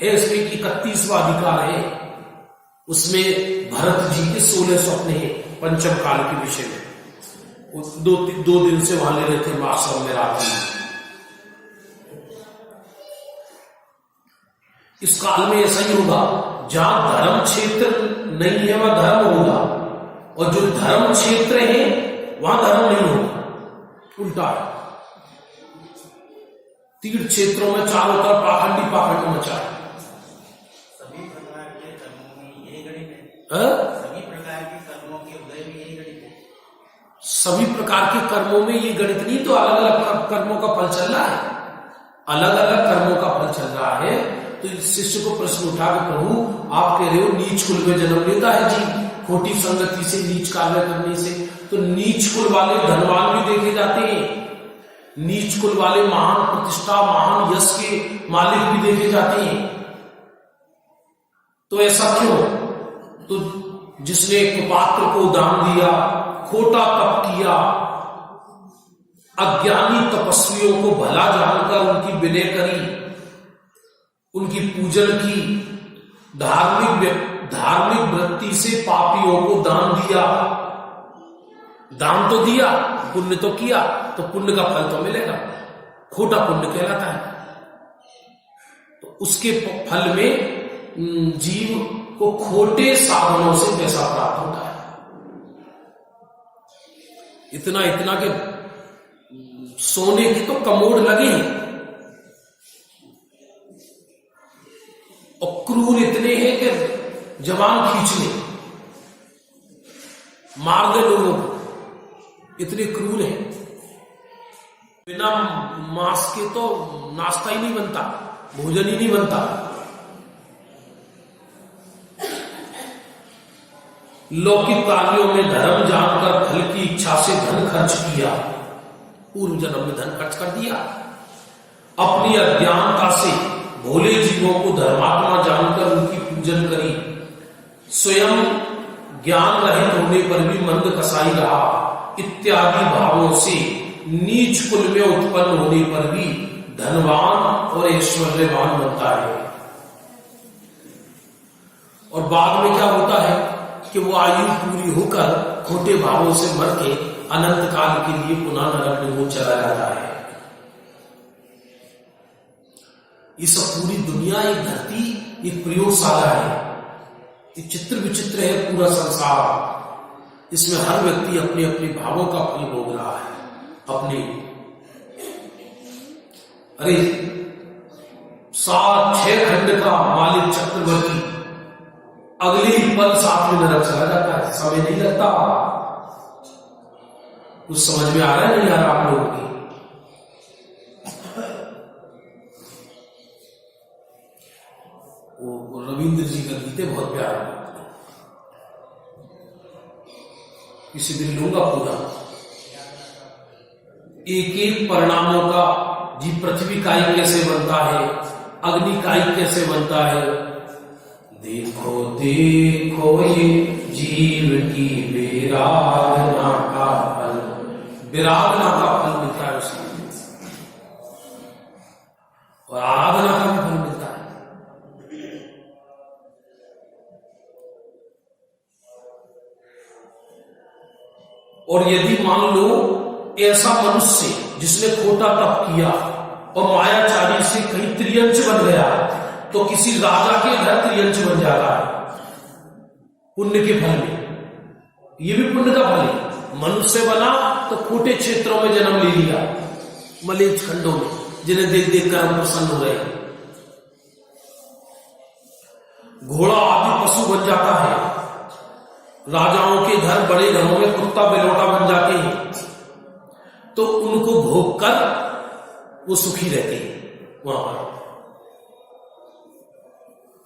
इसमें 31वां अधिकार है, उसमें भरत जी के 16 स्वप्न है पंचम काल के विषय में। 2 दिन से वहां ले रहे थे आश्रम में रात में। इस काल में ऐसा ही होगा, जहां धर्म क्षेत्र नहीं है वहां धर्म होगा, और जो धर्म क्षेत्र है वहां धर्म नहीं होगा, उल्टा है। तीर्थ क्षेत्रों में चारों तरफ पाखंड मचा है। सभी प्रकार के कर्मों में यही गणित है। सभी प्रकार के कर्मों के उदय में यही गणित है। सभी प्रकार के कर्मों में ये गणित नहीं, तो अलग अलग कर्मों का फल चल रहा है, अलग अलग कर्मों का फल चल रहा है। तो इस शिष्य को प्रश्न उठा कि प्रभु आप कह रहे हो नीच कुल में जन्म लेता है जी, खोटी संगति से, नीच कार्य करने से, तो नीच कुल वाले धनवान भी देखे जाते हैं, नीच कुल वाले महान प्रतिष्ठा महान यश के मालिक भी देखे जाते हैं। तो ऐसा क्यों? तो जिसने कुपात्र को दान दिया, खोटा तप किया, अज्ञानी तपस्वियों को भला जानकर उनकी विनय करी, उनकी पूजन की, धार्मिक वृत्ति से पापियों को दान दिया, दान तो दिया, पुण्य तो किया, तो पुण्य का फल तो मिलेगा, खोटा पुण्य कहलाता है। तो उसके फल में जीव को खोटे साधनों से पैसा प्राप्त होता है। इतना इतना के सोने की तो कमोड लगी और क्रूर इतने हैं कि जवान खींच ले, मार दे लोगों को, इतने क्रूर हैं। बिना मांस के तो नाश्ता ही नहीं बनता, भोजन ही नहीं बनता। लौकिक कार्यों में धर्म जानकर फल की इच्छा से धन खर्च किया, पूर्व जन्म में धन खर्च कर दिया। अपनी अज्ञानता से भोले जीवों को धर्मात्मा जानकर उनकी पूजन करी, स्वयं ज्ञान रहित होने पर भी मंद कसाई रहा, इत्यादि भावों से नीच कुल में उत्पन्न होने पर भी धनवान और ऐश्वर्यवान बनता है। और बाद में क्या होता है कि वो आयु पूरी होकर खोटे भावों से मर के अनंत काल के लिए पुनः नरक में वो चला जाता है। ये सब पूरी दुनिया, एक धरती, एक प्रयोगशाला है, ये चित्र विचित्र है पूरा संसार। इसमें हर व्यक्ति अपने अपने भावों का फल भोग रहा है। अपने अरे 7-6 खंड का मालिक चक्रवर्ती अगले ही पल साथ में नरक चला जाता है, समय नहीं लगता। कुछ समझ में आ रहा है नहीं आ रहा आप लोगों की? वो रविंद्र जी का गीते बहुत प्यारा, किसी दिन लूंगा पूरा। एक एक परिणामों का, जी पृथ्वी काई कैसे बनता है, अग्नि काई कैसे बनता है, देखो देखो ये जीव की विराधना का फल, विराधना का फल मिलता है उसको, और आराधना का भी फल मिलता है। और यदि मान लो ऐसा मनुष्य जिसने खोटा तप किया और मायाचारी से कहीं त्रियंच बन गया, तो किसी राजा के घर त्रियंच बन जाता है पुण्य के फल में। ये भी पुण्य का फल है। मनुष्य बना तो खोटे क्षेत्रों में जन्म ले लिया, मलेच्छ खंडों में, जिन्हें देख देख कर हम प्रसन्न हो रहे हैं। घोड़ा आदि पशु बन जाता है, राजाओं के घर, बड़े घरों में कुत्ता बिलौटा बन जाते हैं, तो उनको भोग कर वो सुखी रहते हैं वहां पर।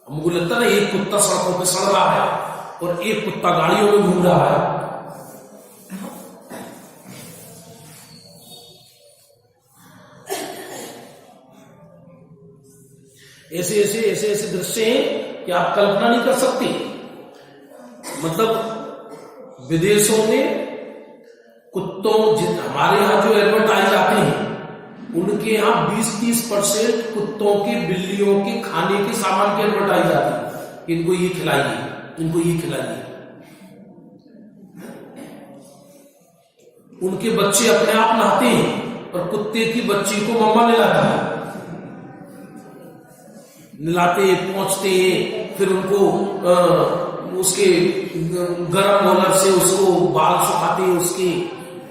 हमको लगता है एक कुत्ता सड़कों पे सड़ रहा है और एक कुत्ता गाड़ियों में घूम रहा है। ऐसे ऐसे ऐसे ऐसे दृश्य हैं कि आप कल्पना नहीं कर सकते। मतलब विदेशों में कुत्तों, हमारे यहां जो एडवर्टाइज आते हैं, उनके यहां 20-30% कुत्तों के, बिल्लियों के खाने के सामान की एडवर्टाइज आती है। इनको ये खिलाइए, इनको ये खिलाइए। उनके बच्चे अपने आप नहाते हैं और कुत्ते की बच्ची को मम्मा नहलाती है, नहलाते पहुंचते हैं, फिर उनको उसके गरम रोलर से उसको बाल सुखाते हैं उसके,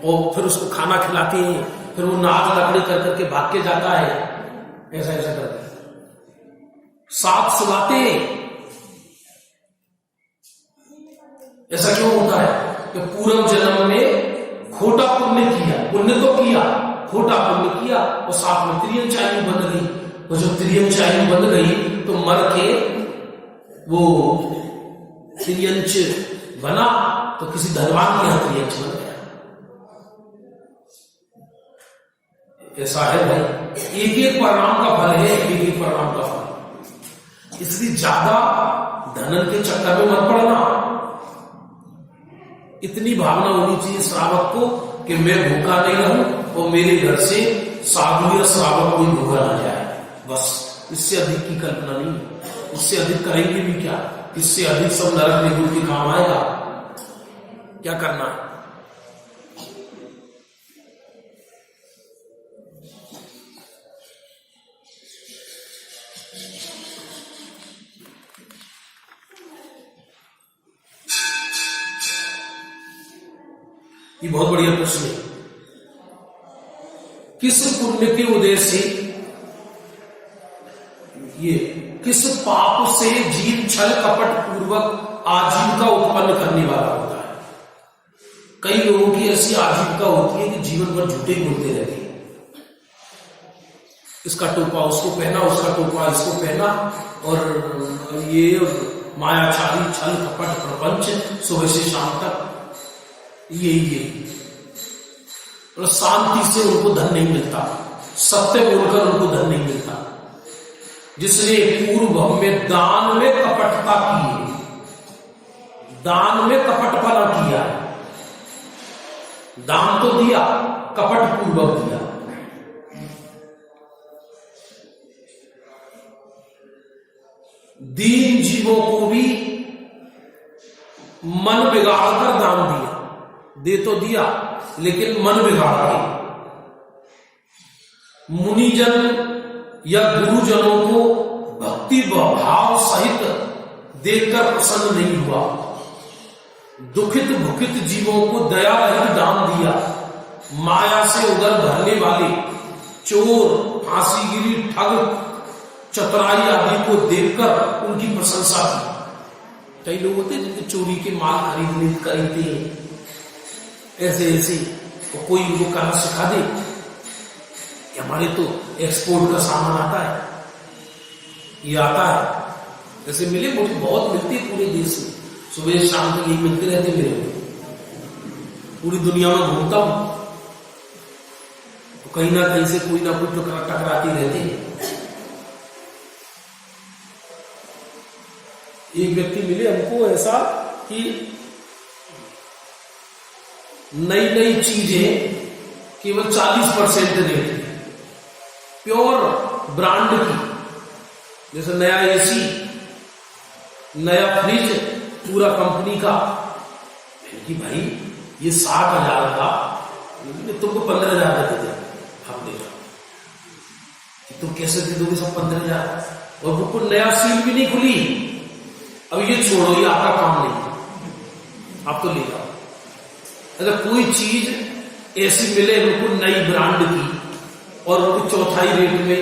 और फिर उसको खाना खिलाते हैं, फिर वो नाक लकड़ी कर करके भाग के जाता है, ऐसा ऐसा करके साथ सुलाते हैं। ऐसा क्यों होता है कि पूर्व जन्म में खोटा पुण्य किया, पुण्य तो किया, खोटा पुण्य किया, और साथ में त्रियंच आयु बन गई। वो जब त्रियंच आयु बन गई तो मर के वो त्रियंच बना, तो किसी धनवान के यहां त्रियंच बन गया। ऐसा है भाई, एक एक परिणाम का फल है, एक एक परिणाम का फल। इसलिए ज्यादा धनन के चक्कर में मत पड़ना। इतनी भावना होनी चाहिए श्रावक को कि मैं भूखा नहीं रहूं और मेरे घर से साधु या श्रावक कोई भूखा ना जाए, बस। इससे अधिक की कल्पना नहीं। इससे अधिक करेंगे भी क्या? इससे अधिक सब नरक निगुण के काम आएगा। क्या करना है? ये बहुत बढ़िया प्रश्न है। किस पुण्य के उदय से, ये किस पाप से जीव छल कपट पूर्वक आजीविका उत्पन्न करने वाला होता है? कई लोगों की ऐसी आजीविका होती है कि जीवन भर झूठे बोलते रहते हैं। इसका टोपा उसको पहना, उसका टोपा इसको पहना, और ये मायाचारी छल कपट प्रपंच सुबह से शाम तक यही और शांति से उनको धन नहीं मिलता, सत्य बोलकर उनको धन नहीं मिलता। जिसने पूर्व में दान में कपटता की, दान में कपटपना किया, दान तो दिया, कपट पूर्वक दिया। दीन जीवों को भी मन बिगाड़ कर दान दिया, दे तो दिया लेकिन मन बिगाड़ के। मुनिजन या गुरुजनों को भक्ति भाव सहित देखकर प्रसन्न नहीं हुआ। दुखित भुखित जीवों को दया रहित दान दिया। माया से उदर भरने वाले चोर, फांसीगिरी, ठग, चतुराई आदि को देखकर उनकी प्रशंसा की। कई लोग होते हैं जिनके चोरी के माल खरीदते हैं, ऐसे ऐसे, तो कोई उनको करना सिखा दे कि हमारे तो एक्सपोर्ट का सामान आता है, ये आता है। ऐसे मिले, मुझे बहुत मिलती है पूरे देश में, सुबह शाम तक ये मिलते रहते मेरे को। पूरी दुनिया में घूमता हूं तो कहीं ना कहीं से कोई ना कोई टकराती रहती है। एक व्यक्ति मिले हमको ऐसा कि नई नई चीजें केवल 40% रेट में, प्योर ब्रांड की, जैसे नया एसी, नया फ्रिज, पूरा कंपनी का, कि भाई ये 60,000 का, तुमको 15,000 का दे देगा, आप ले जाओ। तुम कैसे दे दोगे सब 15,000? और बिल्कुल नया सील भी नहीं खुली। अब ये छोड़ो, ये आपका काम नहीं, आप तो ले जाओ। अगर कोई चीज ऐसी मिले बिल्कुल नई ब्रांड की और वो चौथाई रेट में,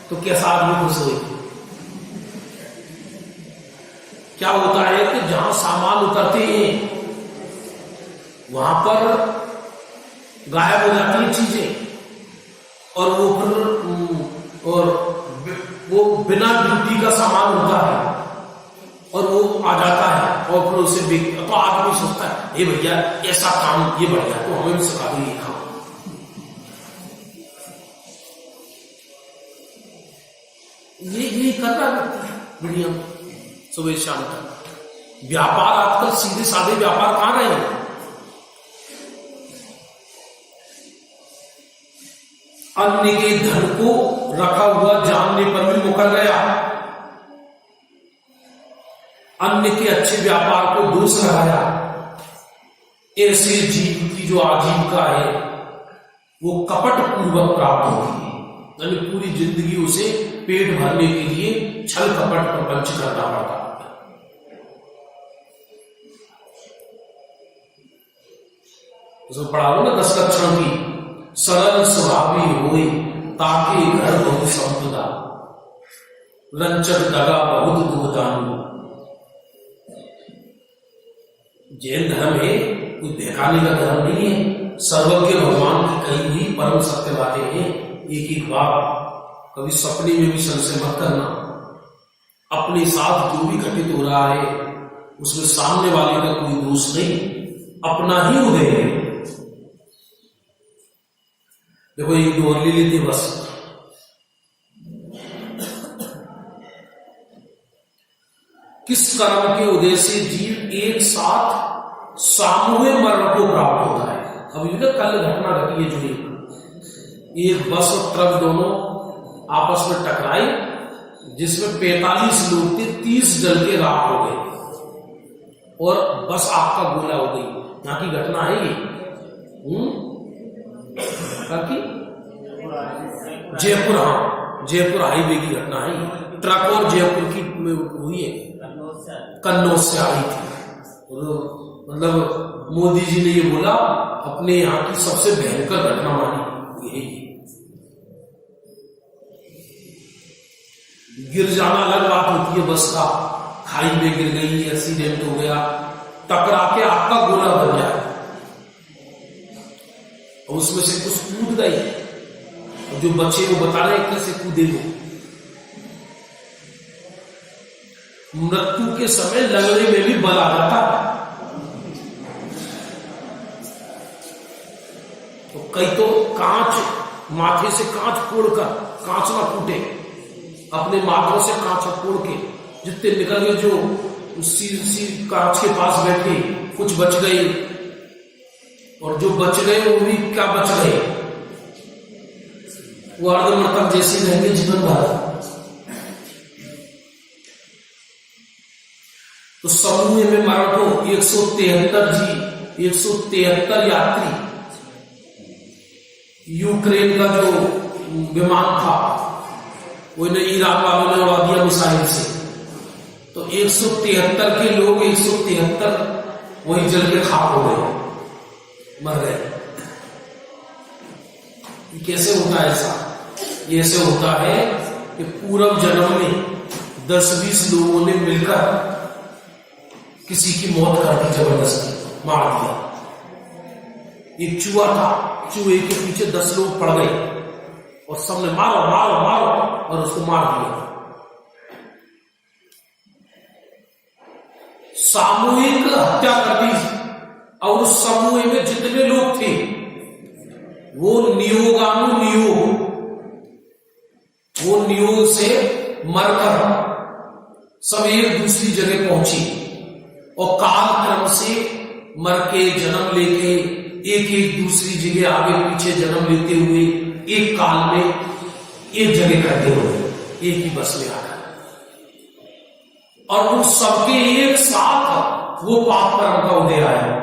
तो कैसा आदमी खुश होगी? क्या होता है कि जहां सामान उतरते हैं वहां पर गायब हो जाती हैं चीजें, और वो फिर वो बिना ड्यूटी का सामान होता है और वो आ जाता है और फिर उसे बेच, तो आदमी सोचता है ये भैया ऐसा काम ये बढ़िया, तो हमें भी सिखा दो ये काम। ये करना दुनिया में सुबह शाम तक। व्यापार आजकल सीधे साधे व्यापार कहां रहे हैं? अन्य के धन को रखा हुआ जानने पर भी मुकर गया। अन्य के अच्छे व्यापार को दोष लगाया। ऐसे जीव की जो आजीविका है वो कपट पूर्वक प्राप्त होती है, यानी पूरी जिंदगी उसे पेट भरने के लिए छल कपट प्रपंच करना पड़ता है। उसमें पढ़ा लो ना 10 लक्षण की, सरल स्वभावी होई ताकि घर बहुत संपदा, रंचक दगा बहुत दुखदानु। जैन धर्म है कोई दिखाने का धर्म नहीं है, सर्वज्ञ भगवान की कही हुई परम सत्य बातें हैं। एक एक बात कभी सपने में भी संशय मत करना। अपने साथ जो भी घटित हो रहा है उसमें सामने वाले का कोई दोष नहीं, अपना ही उदय है। देखो ये डोर ले लेते बस। किस कर्म के उदय से जीव एक साथ सामूहिक मरण को प्राप्त होता है। अब ये कल घटना घटी है जो एक बस और ट्रक दोनों आपस में टकराई, जिसमें 45 लोग थे, 30 जल के राख हो गए और बस आग का गोला हो गई। यहाँ की घटना है ये की जयपुर, हाँ जयपुर हाईवे की घटना है। ट्रक और जयपुर की हुई है, कन्नौज से आई थी। मतलब मोदी जी ने ये बोला अपने यहाँ की सबसे भयंकर घटना मानी यही। गिर जाना अलग बात होती है, बस का खाई में गिर गई, एक्सीडेंट हो गया, टकरा के आपका गोला बन जाए और उसमें से कुछ कूद गई और जो बच्चे को बता रहे कैसे कूदे हो। मृत्यु के समय लगने में भी बल आ जाता है। तो कई तो कांच माथे से कांच फोड़कर, कांच ना फूटे, अपने माथों से कांच फोड़ के जितने निकल गए, जो उसी कांच के पास बैठे कुछ बच गए, और जो बच गए वो भी क्या बच गए, वो अर्धमृतक जैसे रहेंगे जीवन भर। तो समूह में मरण को 173 यात्री, यूक्रेन का जो विमान था वो ईरान वालों ने उड़ा दिया मिसाइल से। तो 173 के लोग 173 वही जल के खाक हो गए, मर गए। ये कैसे होता है ऐसा? ये ऐसे होता है कि पूर्व जन्म में 10-20 लोगों ने मिलकर किसी की मौत कर दी, जबरदस्ती मार दिया। एक चूहा था, चूहे के पीछे 10 लोग पड़ गए और सबने मारो मारो मारो और उसको मार दिया। सामूहिक हत्या कर दी और उस समूह में जितने लोग थे वो नियोग से मरकर सब एक दूसरी जगह पहुंची और काल क्रम से मर के जन्म लेके एक दूसरी जगह आगे पीछे जन्म लेते हुए एक काल में एक जगह करते हुए एक ही बस में आकर, और उन सबके एक साथ वो पाप कर्म का उदय आया।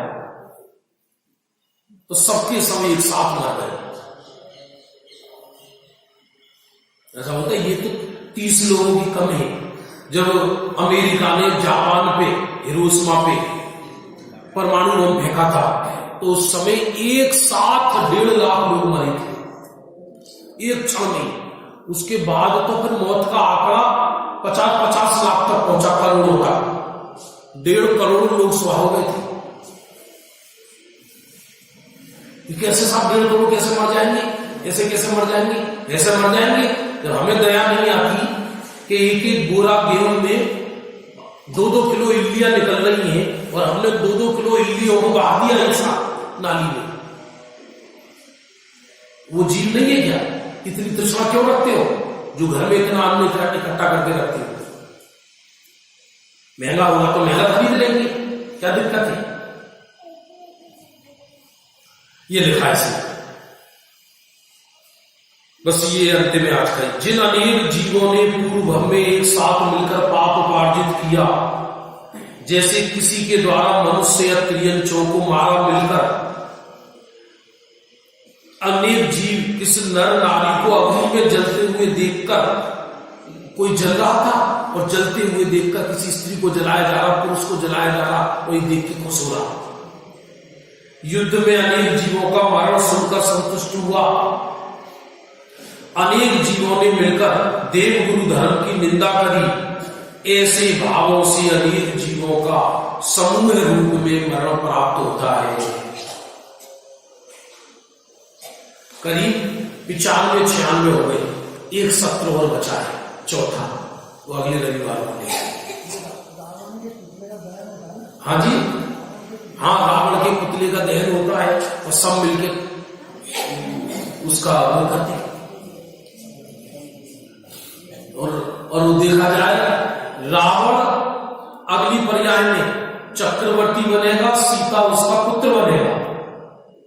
तो सबके सब एक साथ मर गए। ऐसा होता है। ये तो 30 लोगों की कम है। जब अमेरिका ने जापान पे, हिरोशिमा पे परमाणु बम फेंका था तो उस समय एक साथ 1.5 लाख लोग मरे थे एक क्षण में। उसके बाद तो फिर मौत का आंकड़ा 50-50 लाख तक पहुंचा, करोड़ों का। 1.5 करोड़ लोग स्वाह हो गए थे। कैसे साहब 1.5 करोड़ कैसे मर जाएंगे? ऐसे कैसे मर जाएंगे? ऐसे मर जाएंगे जब हमें दया नहीं आती कि एक बोरा गेहूं में 2-2 किलो इल्लियां निकल रही हैं और हमने 2-2 किलो इल्लियों को बहा दिया ऐसा नाली में। वो जीव नहीं है क्या? इतनी तृष्णा क्यों रखते हो जो घर में इतना अन्न इकट्ठा करके रखते हो? महंगा होगा तो महंगा खरीद लेंगे, क्या दिक्कत है? ये लिखा है इसमें। बस ये अंतिम में आज का। जिन अनेक जीवों ने पूर्व भव में एक साथ मिलकर पाप उपार्जित किया, जैसे किसी के द्वारा मनुष्य या त्रियंचों को मारा मिलकर, अनेक जीव किस नर नारी को अग्नि में जलते हुए देखकर, कोई जल रहा था और जलते हुए देखकर किसी स्त्री को जलाया जा रहा, पुरुष को जलाया जा रहा, वही देख के खुश हो रहा। युद्ध में अनेक जीवों का मरण सुनकर संतुष्ट हुआ। अनेक जीवों ने मिलकर देव गुरु धर्म की निंदा करी। ऐसे भावों से अनेक जीवों का समूह रूप में मरण प्राप्त होता है। करीब 95-96 हो गए। एक सत्र और बचा है, चौथा, वो अगले रविवार को लेंगे। हाँ जी, हाँ, रावण के पुतले का दहन होता है और सब मिलके उसका वो करते हैं। और वो देखा जाए, रावण अगली पर्याय में चक्रवर्ती बनेगा, सीता उसका पुत्र बनेगा,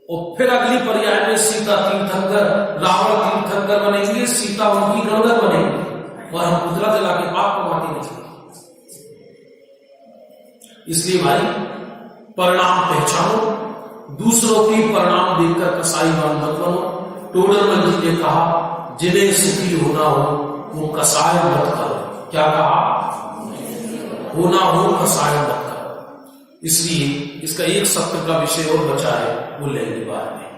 और फिर अगली पर्याय में सीता तीर्थंकर, रावण तीर्थंकर बनेंगे, सीता उनकी गणधर बनेगी, और हम पुतला जला के पाप कमाते नहीं। इसलिए भाई परिणाम पहचानो, दूसरों की परिणाम देखकर कसाईवान मत बनो। टोडरमल जी ने कहा जिन्हें सुखी होना हो वो कसाय मत करो। क्या कहा? होना हो कसाय मत करो। इसलिए इसका एक सत्र का विषय और बचा है, वो लेंगे बाद में।